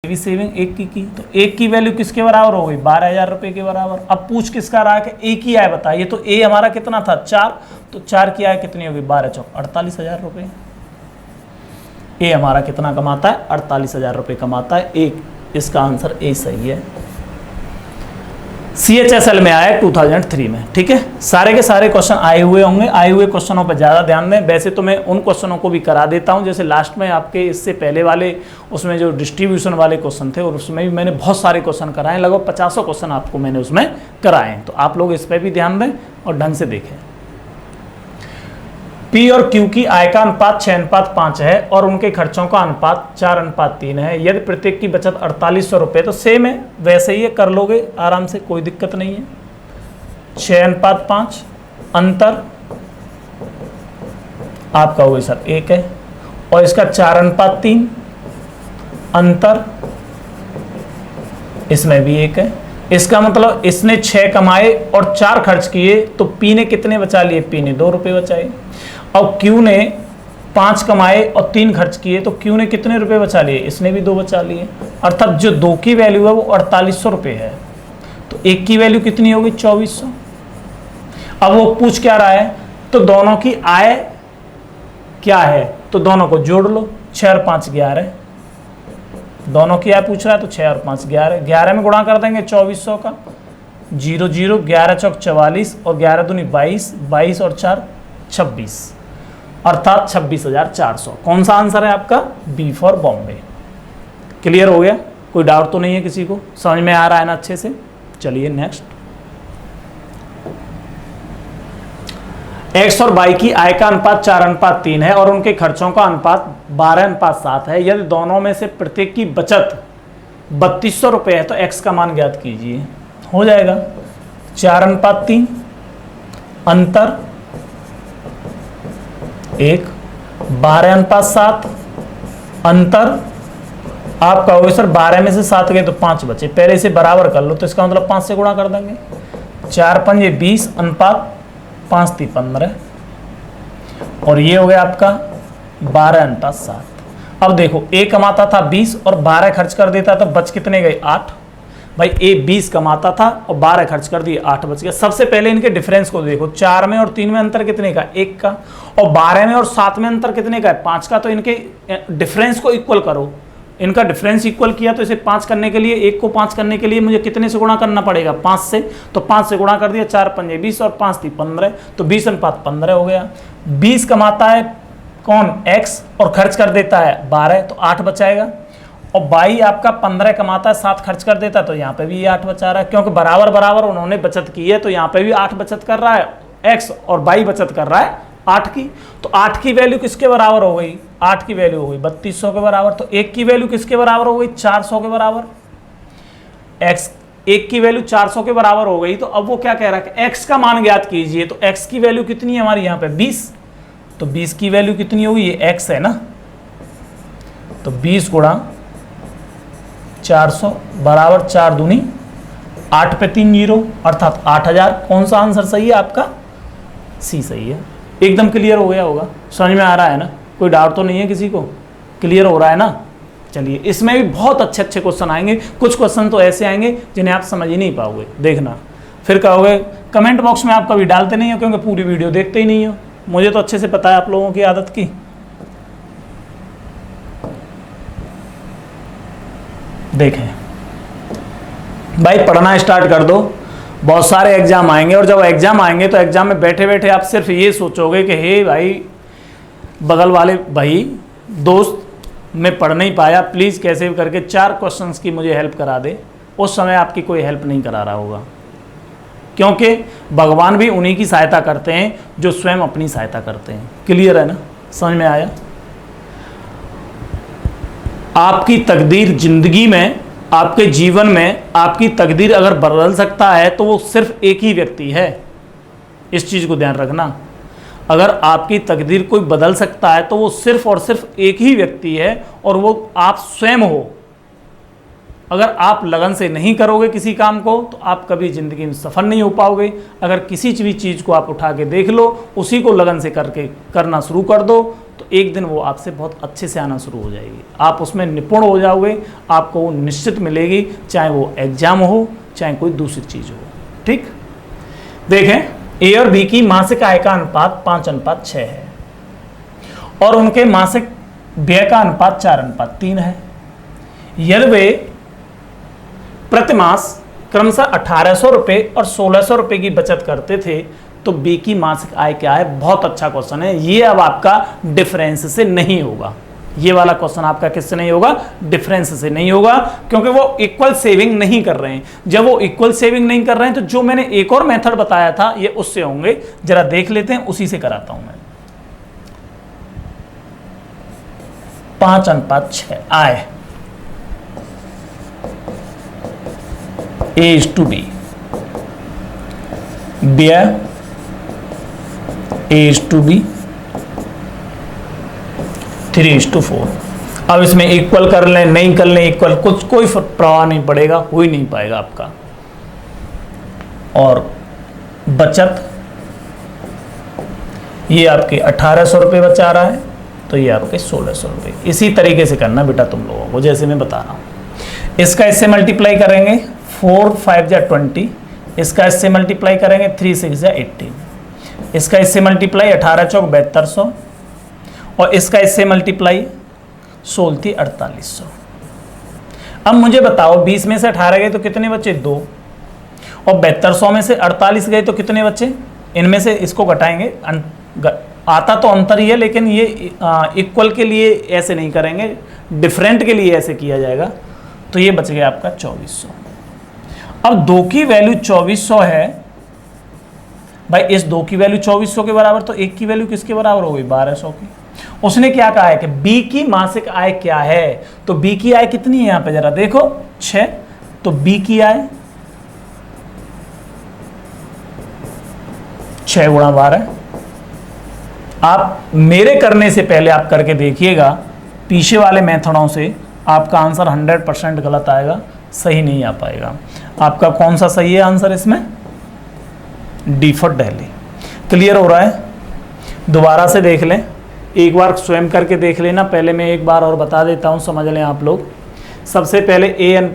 भी सेविंग 1 की। तो 1 की वैल्यू किसके बराबर हो गई, 12,000 रुपये के बराबर। अब पूछ किसका रहा है कि ए की आय बताइए। तो ए हमारा कितना था, 4, तो 4 की आय कितनी होगी, 12×4 48,000 रुपये। ए हमारा कितना कमाता है, 48,000 रुपये कमाता है। एक, इसका आंसर ए सही है। CHSL में आया 2003 में। ठीक है, सारे के सारे क्वेश्चन आए हुए होंगे। आए हुए क्वेश्चनों पर ज़्यादा ध्यान दें। वैसे तो मैं उन क्वेश्चनों को भी करा देता हूं, जैसे लास्ट में आपके इससे पहले वाले उसमें जो डिस्ट्रीब्यूशन वाले क्वेश्चन थे, और उसमें भी मैंने बहुत सारे क्वेश्चन कराए, लगभग 50 क्वेश्चन आपको मैंने उसमें कराए। तो आप लोग इस पर भी ध्यान दें और ढंग से देखें। पी और क्यू की आय का अनुपात 6:5 है और उनके खर्चों का अनुपात 4:3 है। यदि प्रत्येक की बचत 4800 रुपये, तो सेम है, वैसे ही है, कर लोगे आराम से, कोई दिक्कत नहीं है। 6:5, अंतर आपका होगा सर 1 है, और इसका 4:3, अंतर इसमें भी 1 है। इसका मतलब इसने 6 कमाए और 4 खर्च किए, तो पी ने कितने बचा लिए, पी ने 2 रुपये बचाए। और क्यू ने 5 कमाए और 3 खर्च किए, तो क्यू ने कितने रुपए बचा लिए, इसने भी 2 बचा लिए। अर्थात जो 2 की वैल्यू है वो 4800 रुपये है, तो 1 की वैल्यू कितनी होगी, 2400। अब वो पूछ क्या रहा है, तो दोनों की आय क्या है, तो दोनों को जोड़ लो। 6 और 5 11, दोनों की आय पूछ रहा है, तो 6 और 5 11, 11 में गुणा कर देंगे 2400 का, 0 0, 11 चौक 44 और 11 दूनी 22, 22 और 4 26, अर्थात 26,400। कौन सा आंसर है आपका, बी फॉर बॉम्बे। क्लियर हो गया, कोई डाउट तो नहीं है किसी को, समझ में आ रहा है ना अच्छे से। चलिए नेक्स्ट, एक्स और वाई की आय का अनुपात 4:3 है और उनके खर्चों का अनुपात 12:7 है। यदि दोनों में से प्रत्येक की बचत 3200 रुपये है तो एक्स का मान ज्ञात कीजिए। हो जाएगा 4:3, अंतर 1, 12:7, अंतर आप कहोगे सर 12 में से 7 गए तो 5 बचे, पहले इसे बराबर कर लो तो इसका मतलब 5 से गुणा कर देंगे। 4×5 20, अनुपात 5×3 15, और ये हो गया आपका 12:7। अब देखो ए कमाता था 20 और 12 खर्च कर देता तो बच कितने गए? 8। भाई ए 20 कमाता था और 12 खर्च कर दिए, 8 बच गया। सबसे पहले इनके डिफरेंस को देखो, 4 में और 3 में अंतर कितने का? 1 का, और 12 में और 7 में अंतर कितने का है? 5 का। तो इनके डिफरेंस को इक्वल करो। इनका डिफरेंस इक्वल किया तो इसे 5 करने के लिए, 1 को 5 करने के लिए मुझे कितने से गुणा करना पड़ेगा? 5 से। तो 5 से गुणा कर दिया, 4×5 20 और 5×3 15, तो 20:15 हो गया। 20 कमाता है कौन? x, और खर्च कर देता है 12, तो 8 बचाएगा। और y आपका 15 कमाता है, 7 खर्च कर देता है, तो यहाँ पे भी ये 8 बचा रहा है, क्योंकि बराबर बराबर उन्होंने बचत की है, तो यहाँ पे भी 8 बचत कर रहा है x और y बचत कर रहा है 8 की। तो 8 की वैल्यू किसके बराबर हो गई? 8 की वैल्यू हो गई 3200 के बराबर। तो 1 की वैल्यू किसके बराबर हो गई? 400 के बराबर। x 1 की वैल्यू 400 के बराबर हो गई। तो अब वो क्या कह रहा है कि x का मान ज्ञात कीजिए। तो x की वैल्यू कितनी है हमारी यहाँ पे? 20। तो 20 की वैल्यू कितनी होगी? ये x है ना, तो 20 गुणा 400 बराबर 4 दूनी 8 पे 3 0, अर्थात 8000। कौन सा आंसर सही है आपका? सी सही है। एकदम क्लियर हो गया होगा, समझ में आ रहा है ना? कोई डाउट तो नहीं है किसी को? क्लियर हो रहा है ना? चलिए, इसमें भी बहुत अच्छे अच्छे क्वेश्चन आएंगे। कुछ क्वेश्चन तो ऐसे आएंगे जिन्हें आप समझ ही नहीं पाओगे, देखना। फिर कहोगे कमेंट बॉक्स में आप कभी डालते नहीं हो क्योंकि पूरी वीडियो देखते ही नहीं हो। मुझे तो अच्छे से पता है आप लोगों की आदत की। देखें भाई, पढ़ना स्टार्ट कर दो, बहुत सारे एग्जाम आएंगे, और जब एग्जाम आएंगे तो एग्जाम में बैठे बैठे आप सिर्फ ये सोचोगे कि हे भाई, बगल वाले भाई दोस्त, मैं पढ़ नहीं पाया, प्लीज़ कैसे भी करके 4 क्वेश्चंस की मुझे हेल्प करा दे। उस समय आपकी कोई हेल्प नहीं करा रहा होगा, क्योंकि भगवान भी उन्हीं की सहायता करते हैं जो स्वयं अपनी सहायता करते हैं। क्लियर है ना? समझ में आया? आपकी तकदीर जिंदगी में, आपके जीवन में आपकी तकदीर अगर बदल सकता है तो वो सिर्फ एक ही व्यक्ति है। इस चीज़ को ध्यान रखना। अगर आपकी तकदीर कोई बदल सकता है तो वो सिर्फ और सिर्फ एक ही व्यक्ति है, और वो आप स्वयं हो। अगर आप लगन से नहीं करोगे किसी काम को तो आप कभी ज़िंदगी में सफल नहीं हो पाओगे। अगर किसी भी चीज़ को आप उठा के देख लो, उसी को लगन से करके करना शुरू कर दो, तो एक दिन वो आपसे बहुत अच्छे से आना शुरू हो जाएगी। आप उसमें निपुण हो जाओगे, आपको वो निश्चित मिलेगी, चाहे वो एग्जाम हो चाहे कोई दूसरी चीज़ हो। ठीक, देखें, ए और बी की मासिक आय का अनुपात 5:6 है और उनके मासिक व्यय का अनुपात 4:3 है। यदि वे प्रतिमास क्रमशः 1800 रुपये और 1600 रुपये की बचत करते थे तो बी की मासिक आय क्या है? बहुत अच्छा क्वेश्चन है ये। अब आपका डिफरेंस से नहीं होगा, ये वाला क्वेश्चन आपका किससे नहीं होगा? डिफरेंस से नहीं होगा, क्योंकि वो इक्वल सेविंग नहीं कर रहे हैं। जब वो इक्वल सेविंग नहीं कर रहे हैं तो जो मैंने एक और मेथड बताया था ये उससे होंगे। जरा देख लेते हैं, उसी से कराता हूं मैं। 5:6 आय A/B, व्यय A/B 3:4। अब इसमें इक्वल कर लें नहीं कर लें इक्वल, कुछ कोई प्रभाव नहीं पड़ेगा, हो ही नहीं पाएगा आपका। और बचत ये आपके 1800 रुपये बचा रहा है तो ये आपके 1600 रुपये। इसी तरीके से करना बेटा तुम लोगों को, जैसे मैं बता रहा हूँ। इसका इससे मल्टीप्लाई करेंगे, 4 5 जा 20। इसका इससे मल्टीप्लाई करेंगे, 3 6 जा 18। इसका इससे मल्टीप्लाई 18 चौक 7200, और इसका इससे मल्टीप्लाई 16 थी 4800। अब मुझे बताओ 20 में से 18 गए तो कितने बचे? 2, और 7200 में से 48 गए तो कितने बचे? इनमें से इसको घटाएंगे, आता तो अंतर ही है, लेकिन ये इक्वल के लिए ऐसे नहीं करेंगे, डिफरेंट के लिए ऐसे किया जाएगा। तो ये बच गया आपका 2400। अब 2 की वैल्यू 2400 है भाई इस 2 की वैल्यू 2400 के बराबर, तो 1 की वैल्यू किसके बराबर हो गई? 1200 की। उसने क्या कहा है कि बी की मासिक आय क्या है, तो बी की आय कितनी है यहां पे जरा देखो 6, तो बी की आय 6 गुणा 12। आप मेरे करने से पहले आप करके देखिएगा, पीछे वाले मेथडों से आपका आंसर 100% गलत आएगा, सही नहीं आ पाएगा। आपका कौन सा सही है आंसर इसमें? D for Delhi. क्लियर हो रहा है? दोबारा से देख लें, एक बार स्वयं करके देख लेना। पहले मैं एक बार और बता देता हूं, समझ लें आप लोग। सबसे पहले ए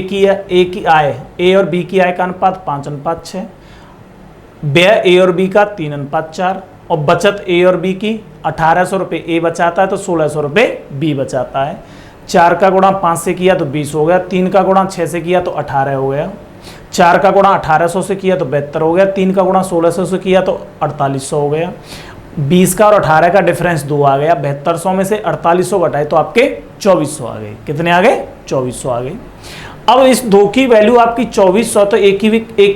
की आय, ए और बी की आय का अनुपात 5:6, व्यय ए और बी का 3:4, और बचत ए और बी की 1800 रुपये ए बचाता है तो 1600 रुपये बी बचाता है। 4 का गुणा 5 से किया तो 20 हो गया, 3 का गुणा 6 से किया तो 18 हो गया, 4 का गुणा 1800 से किया तो 72 हो गया, 3 का गुणा 1600 से किया तो 4800 हो गया। 20 का और 18 का डिफरेंस 2 आ गया, 7200 में से 4800 घटाए तो आपके 2400 आ गए। कितने आ गए? 2400 आ गए। अब इस 2 की वैल्यू आपकी 2400, तो एक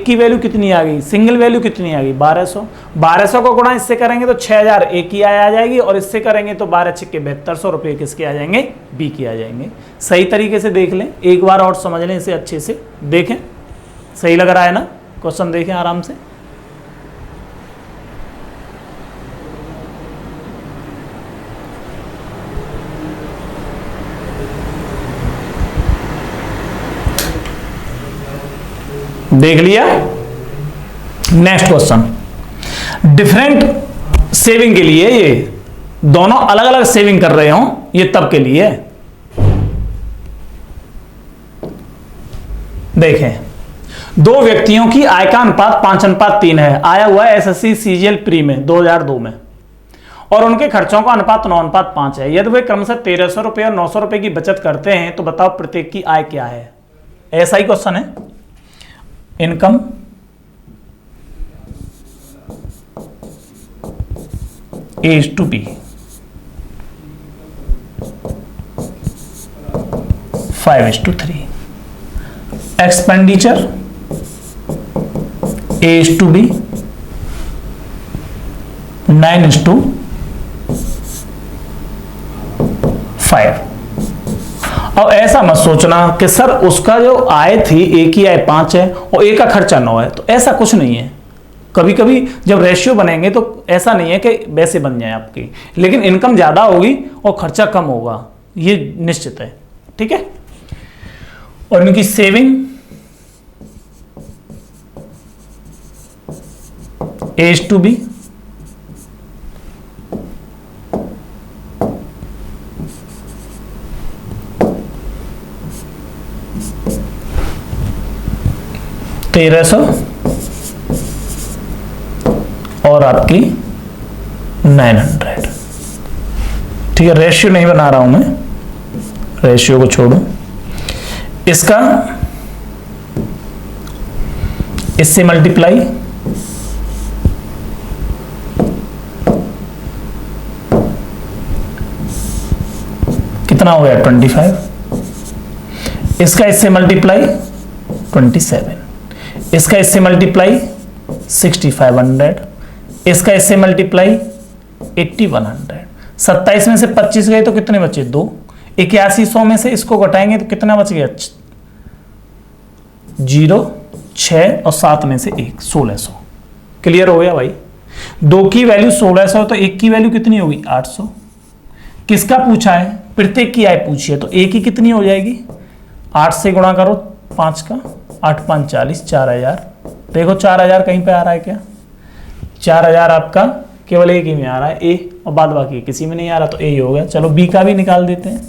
की वैल्यू कितनी आ गई? सिंगल वैल्यू कितनी आ गई? 1200। 1200 को गुणा इससे करेंगे तो 6000 ए की आय आ जाएगी, और इससे करेंगे तो 12 छिक्के 7200 रुपये किसके आ जाएंगे? बी की आ जाएंगे। सही तरीके से देख लें, एक बार और समझ लें इसे अच्छे से, देखें सही लग रहा है ना? क्वेश्चन देखें आराम से। देख लिया? नेक्स्ट क्वेश्चन, डिफरेंट सेविंग के लिए, ये दोनों अलग अलग सेविंग कर रहे हो, ये तब के लिए देखें, 2 व्यक्तियों की आय का अनुपात 5:3 है, आया हुआ है एसएससी सीजीएल प्री में 2002 में, और उनके खर्चों का अनुपात 9:5 है। यदि वे क्रमशः 1300 रुपये और 900 रुपये की बचत करते हैं तो बताओ प्रत्येक की आय क्या है? ऐसा ही क्वेश्चन है। Income A:B 5:3, expenditure A:B 9:5। अब ऐसा मत सोचना कि सर उसका जो आय थी, ए की आय 5 है और ए का खर्चा 9 है, तो ऐसा कुछ नहीं है। कभी कभी जब रेशियो बनेंगे तो ऐसा नहीं है कि वैसे बन जाए आपकी, लेकिन इनकम ज़्यादा होगी और खर्चा कम होगा, ये निश्चित है। ठीक है? और इनकी सेविंग A:B 1300 और आपकी 900। ठीक है, रेशियो नहीं बना रहा हूं मैं, रेशियो को छोड़ो। इसका इससे मल्टीप्लाई कितना हो गया? 25। इसका इससे मल्टीप्लाई 27, इसका इससे मल्टीप्लाई 6500, इसका इससे मल्टीप्लाई 8100। 27 में से 25 गए तो कितने बचे? 2। 8100 में से इसको घटाएंगे तो कितना बच गया? 0, 6 और 7 में से 1, 1600। क्लियर हो गया भाई? 2 की वैल्यू 1600 तो 1 की वैल्यू कितनी होगी? 800। किसका पूछा है? प्रत्येक की आय पूछी है, तो एक की कितनी हो जाएगी? 8 से गुणा करो 5 का, 8 5 40, 4000। देखो 4000 कहीं पे आ रहा है क्या? 4000 आपका केवल एक ही में आ रहा है, ए, और बाद बाकी किसी में नहीं आ रहा, तो ए ही हो गया। चलो बी का भी निकाल देते हैं।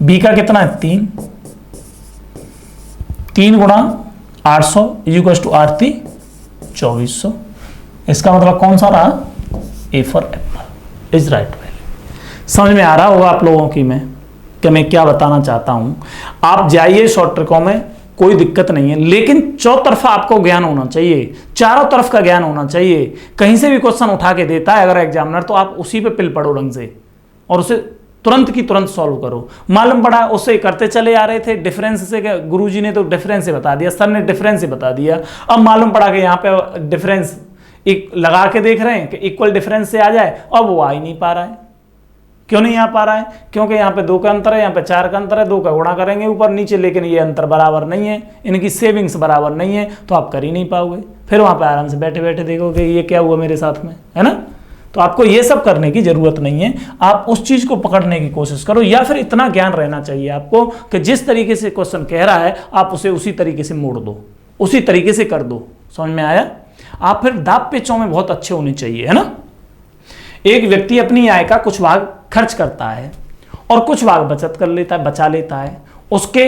बी का कितना है? 3 गुणा 800 इक्वल टू 8 2400। इसका मतलब कौन सा रहा? A for Apple is right. समझ में आ रहा होगा आप लोगों की मैं क्या बताना चाहता हूं। आप जाइए शॉर्ट ट्रिकों में, कोई दिक्कत नहीं है, लेकिन चौतरफा आपको ज्ञान होना चाहिए, चारों तरफ का ज्ञान होना चाहिए। कहीं से भी क्वेश्चन उठा के देता है अगर एग्जामिनर, तो आप उसी पे पिल पड़ो ढंग से और उसे तुरंत की तुरंत सॉल्व करो। मालूम पड़ा उससे करते चले आ रहे थे, डिफरेंस से गुरुजी ने तो डिफरेंस से बता दिया, सर ने डिफरेंस से बता दिया, अब मालूम पड़ा कि यहाँ पे डिफरेंस एक लगा के देख रहे हैं कि इक्वल डिफरेंस से आ जाए, और वो आ ही नहीं पा रहा है। क्यों नहीं आ पा रहा है? क्योंकि यहाँ पे 2 का अंतर है, यहाँ पे 4 का अंतर है, 2 का गुणा करेंगे ऊपर नीचे, लेकिन ये अंतर बराबर नहीं है, इनकी सेविंग्स बराबर नहीं है, तो आप कर ही नहीं पाओगे। फिर वहाँ पे आराम से बैठे बैठे देखोगे ये क्या हुआ मेरे साथ में, है ना। तो आपको ये सब करने की जरूरत नहीं है, आप उस चीज को पकड़ने की कोशिश करो, या फिर इतना ज्ञान रहना चाहिए आपको कि जिस तरीके से क्वेश्चन कह रहा है आप उसे उसी तरीके से मोड़ दो, उसी तरीके से कर दो। समझ में आया? आप फिर दाप पेचों में बहुत अच्छे होने चाहिए, है ना। एक व्यक्ति अपनी आय का कुछ भाग खर्च करता है और कुछ भाग बचत कर लेता है, बचा लेता है। उसके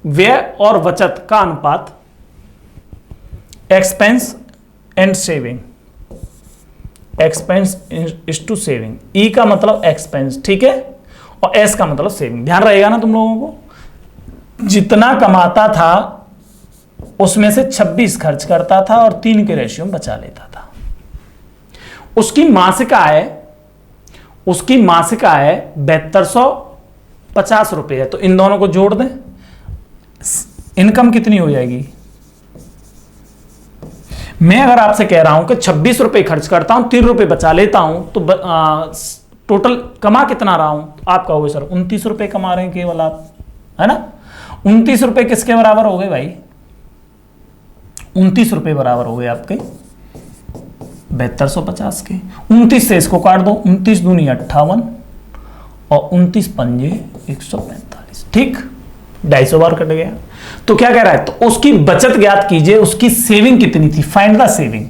व्यय और बचत का अनुपात expense and saving, expense is to saving. E का मतलब एक्सपेंस, ठीक है, और एस का मतलब सेविंग। ध्यान रहेगा ना तुम लोगों को। जितना कमाता था उसमें से 26 खर्च करता था और 3 के रेशियो में बचा लेता था। उसकी मासिक आय 7250 रुपए है। तो इन दोनों को जोड़ दें, इनकम कितनी हो जाएगी? मैं अगर आपसे कह रहा हूं कि 26 रुपए खर्च करता हूं, 3 रुपए बचा लेता हूं, तो टोटल कमा कितना रहा हूं? आप कहोगे सर 29 रुपए कमा रहे हैं केवल आप, है ना। 29 रुपए किसके बराबर हो गए भाई? 29 रुपए बराबर हो गए आपके 7250 के। 29 से इसको काट दो, 29 दूनी 58 और 29 पंजे 145, ठीक, 250 बार कट गया। तो क्या कह रहा है? तो उसकी बचत ज्ञात कीजिए, उसकी सेविंग कितनी थी, फाइंड द सेविंग,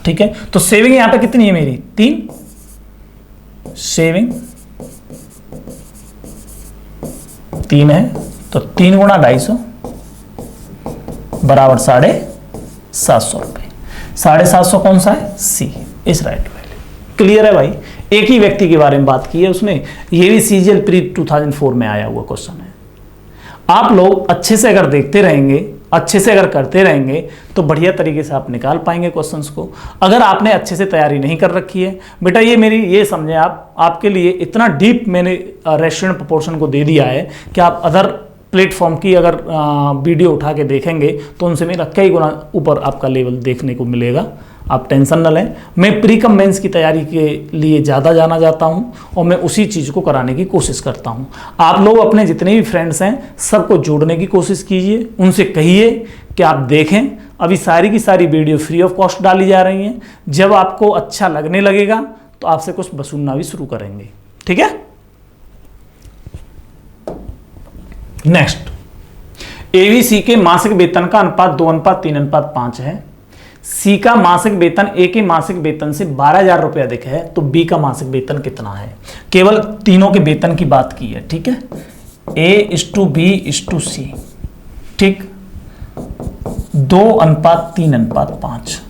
ठीक है। तो सेविंग यहां पे कितनी है मेरी? 3। सेविंग 3 है, तो 3 गुणा 250 बराबर 750 रुपए। 750 कौन सा है? सी इज राइट वैल्यू। क्लियर है भाई? एक ही व्यक्ति के बारे में बात की है उसने, ये भी सीजीएल प्री 2004 में आया हुआ क्वेश्चन है। आप लोग अच्छे से अगर देखते रहेंगे, अच्छे से अगर करते रहेंगे, तो बढ़िया तरीके से आप निकाल पाएंगे क्वेश्चंस को। अगर आपने अच्छे से तैयारी नहीं कर रखी है बेटा, ये समझे आप, आपके लिए इतना डीप मैंने रेशियो एंड प्रोपोर्शन को दे दिया है कि आप अदर प्लेटफॉर्म की अगर वीडियो उठा के देखेंगे तो उनसे मेरा कई गुना ऊपर आपका लेवल देखने को मिलेगा। आप टेंशन न लें, मैं प्री कम मेंस की तैयारी के लिए ज़्यादा जाना जाता हूं और मैं उसी चीज़ को कराने की कोशिश करता हूं। आप लोग अपने जितने भी फ्रेंड्स हैं सबको जोड़ने की कोशिश कीजिए, उनसे कहिए कि आप देखें, अभी सारी की सारी वीडियो फ्री ऑफ कॉस्ट डाली जा रही हैं। जब आपको अच्छा लगने लगेगा तो आपसे कुछ वसूलना भी शुरू करेंगे, ठीक है। नेक्स्ट, एबीसी के मासिक वेतन का अनुपात 2:3:5 है। सी का मासिक वेतन ए के मासिक वेतन से 12,000 रुपए अधिक है, तो बी का मासिक वेतन कितना है? केवल तीनों के वेतन की बात की है, ठीक है। A/B/C, ठीक, 2:3:5,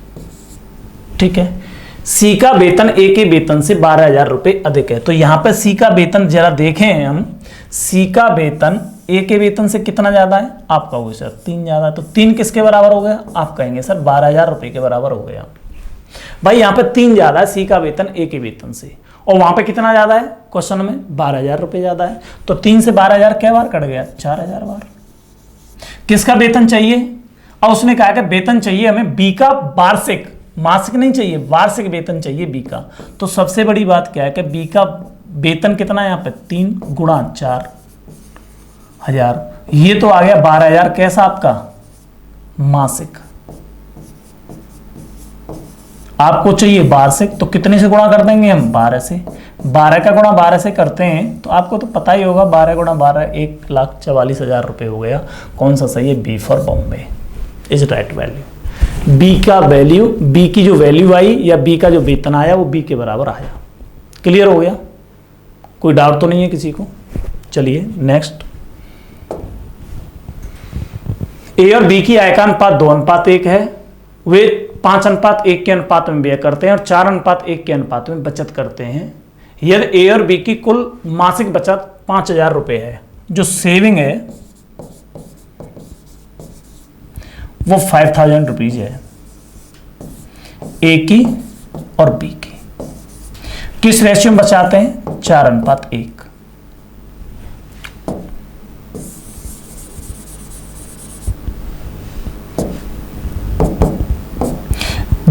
ठीक है। सी का वेतन ए के वेतन से 12,000 रुपए अधिक है, तो यहां पर सी का वेतन जरा देखें हम, सी का वेतन ए के वेतन से कितना ज्यादा है? आप कहोगे सर 3 ज्यादा है, तो 3 किसके बराबर हो गया? आप कहेंगे सर 12,000 रुपए के बराबर हो गया। भाई यहाँ पे 3 ज्यादा है सी का वेतन ए के वेतन से, और वहां पे कितना ज्यादा है क्वेश्चन में? 12,000 रुपए ज्यादा है। तो 3 से 12,000 क्या बार कट गया? 4,000 बार। किसका वेतन चाहिए? और उसने कहा कि वेतन चाहिए हमें बी का वार्षिक, मासिक नहीं चाहिए, वार्षिक वेतन चाहिए बी का। तो सबसे बड़ी बात क्या है कि बी का वेतन कितना है यहाँ पे? 3 गुणा 4,000, ये तो आ गया 12,000 कैसा आपका? मासिक। आपको चाहिए वार्षिक, तो कितने से गुणा कर देंगे हम? 12 से। 12 का गुणा 12 से करते हैं तो आपको तो पता ही होगा, 12 गुणा 12 1,44,000 रुपए हो गया। कौन सा सही है? B for Bombay is right value. B का वैल्यू, बी की जो वैल्यू आई या बी का जो वेतन आया वो बी के बराबर आया। क्लियर हो गया? कोई डाउट तो नहीं है किसी को? चलिए नेक्स्ट, ए और बी की आय का अनुपात 2:1 है। वे 5:1 के अनुपात में व्यय करते हैं और 4:1 के अनुपात में बचत करते हैं। यदि ए और बी की कुल मासिक बचत 5,000 रुपए है, जो सेविंग है वो 5,000 रुपीज है, ए की और बी की। किस रेशियो में बचाते हैं? 4:1।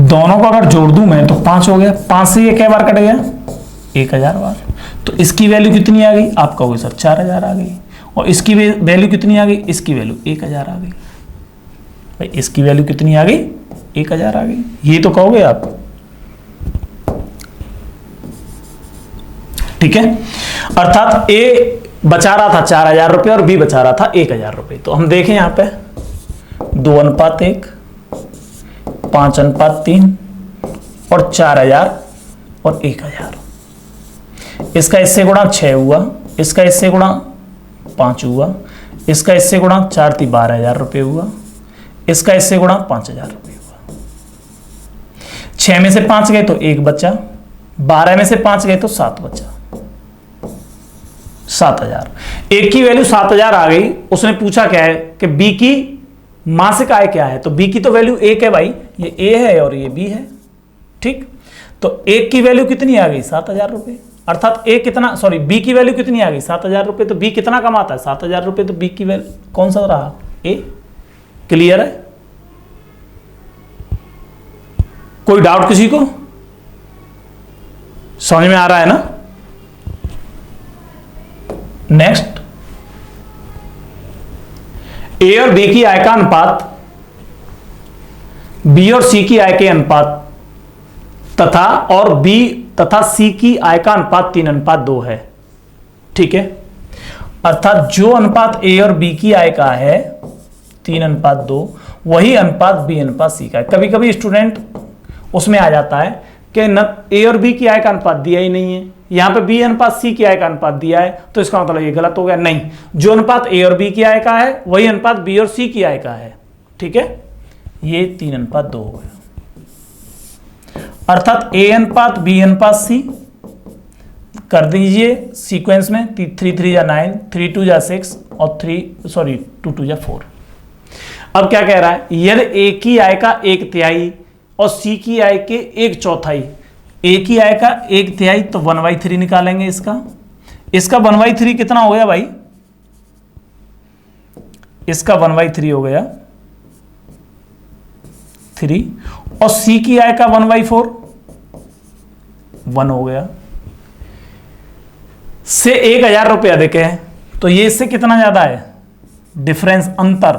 दोनों को अगर जोड़ दूं मैं तो 5 हो गया, 5 से ये क्या बार कट गया, 1000 बार। तो इसकी वैल्यू कितनी आ गई, आप कहोगे सर 4000 आ गई, और इसकी वैल्यू कितनी आ गई, इसकी वैल्यू 1000 आ गई। भाई इसकी वैल्यू कितनी आ गई, 1000 आ गई, ये तो कहोगे आप, ठीक है। अर्थात ए बचा रहा था 4000 रुपये और बी बचा रहा था 1000 रुपये। तो हम देखें यहां पे 2:1, 5:3 और 4000 और 1000। इसका इससे गुणा 6 हुआ, इसका इससे गुणा 5 हुआ, इसका इससे गुणा 4 × 12000 रुपये हुआ, इसका इससे गुणा 5000 रुपये हुआ। 6 में से 5 गए तो 1 बचा, 12 में से 5 गए तो 7 बचा, 7000। एक की वैल्यू 7000 आ गई। उसने पूछा क्या है कि बी की मासिक आय क्या है, तो बी की तो वैल्यू 1 है भाई, ये ए है और ये बी है, ठीक। तो एक की वैल्यू कितनी आ गई, 7000 रुपये। अर्थात ए कितना, सॉरी बी की वैल्यू कितनी आ गई, 7000 रुपये। तो बी कितना कमाता है, 7000 रुपये। तो बी की वैल्यू कौन सा रहा, ए। क्लियर है, कोई डाउट किसी को, समझ में आ रहा है ना। नेक्स्ट, ए और बी की आय का अनुपात बी और सी की आय के अनुपात तथा और बी तथा सी की आय का अनुपात 3:2 है, ठीक है। अर्थात जो अनुपात ए और बी की आय का है 3:2, वही अनुपात बी अनुपात सी का है। कभी कभी स्टूडेंट उसमें आ जाता है कि न ए और बी की आय का अनुपात दिया ही नहीं है, यहां पे बी अनुपात सी की आय का अनुपात दिया है, तो इसका मतलब ये गलत हो गया। नहीं, जो अनुपात ए और बी की आय का है वही अनुपात बी और सी की आय का है, ठीक है। ये 3:2 हो गया। अर्थात ए अनुपात बी अनुपात सी कर दीजिए सीक्वेंस में, 3 3 × 9, 3 2 × 6 और 2 2 × 4। अब क्या कह रहा है, यदि ए की आय का 1/3 और सी की आय के 1/4, ए की आय का 1/3 तो 1/3 निकालेंगे। इसका 1/3 कितना हो गया भाई, इसका 1/3 हो गया 3, और सी की आय का 1/4 1 हो गया। से 1000 रुपये अधिक है, तो ये इससे कितना ज्यादा है, डिफरेंस अंतर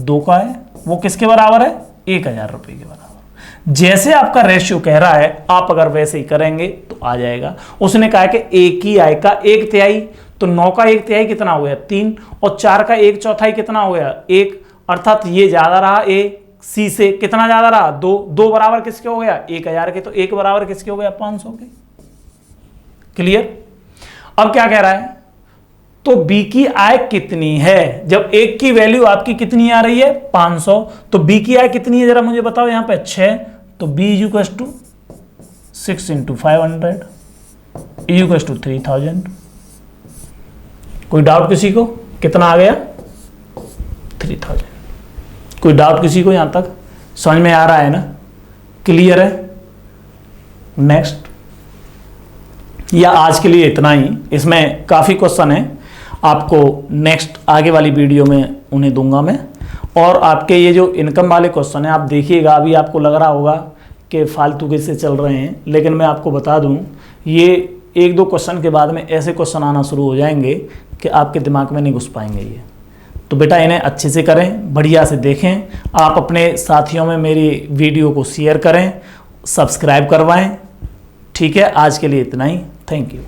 2 का है, वो किसके बराबर है, 1000 रुपये के बराबर। जैसे आपका रेशियो कह रहा है, आप अगर वैसे ही करेंगे तो आ जाएगा। उसने कहा कि ए की आय का 1/3, तो 9 का 1/3 कितना हो गया, 3, और 4 का 1/4 कितना हो गया, 1। अर्थात ये ज्यादा रहा ए सी से, कितना ज्यादा रहा, 2। 2 बराबर किसके हो गया, 1000 के, तो 1 बराबर किसके हो गया, 500 के। क्लियर। अब क्या कह रहा है, तो बी की आय कितनी है, जब एक की वैल्यू आपकी कितनी आ रही है 500, तो बी की आय कितनी है जरा मुझे बताओ, यहां पे 6, तो b = 6 × 500 = 3000। कोई डाउट किसी को, कितना आ गया, 3000। कोई डाउट किसी को, यहां तक समझ में आ रहा है ना, क्लियर है। नेक्स्ट, या आज के लिए इतना ही। इसमें काफ़ी क्वेश्चन है, आपको नेक्स्ट आगे वाली वीडियो में उन्हें दूंगा मैं। और आपके ये जो इनकम वाले क्वेश्चन है आप देखिएगा, अभी आपको लग रहा होगा कि फालतू कैसे चल रहे हैं, लेकिन मैं आपको बता दूं, ये 1-2 क्वेश्चन के बाद में ऐसे क्वेश्चन आना शुरू हो जाएंगे कि आपके दिमाग में नहीं घुस पाएंगे ये। तो बेटा इन्हें अच्छे से करें, बढ़िया से देखें। आप अपने साथियों में मेरी वीडियो को शेयर करें, सब्सक्राइब करवाएं। ठीक है, आज के लिए इतना ही। Thank you.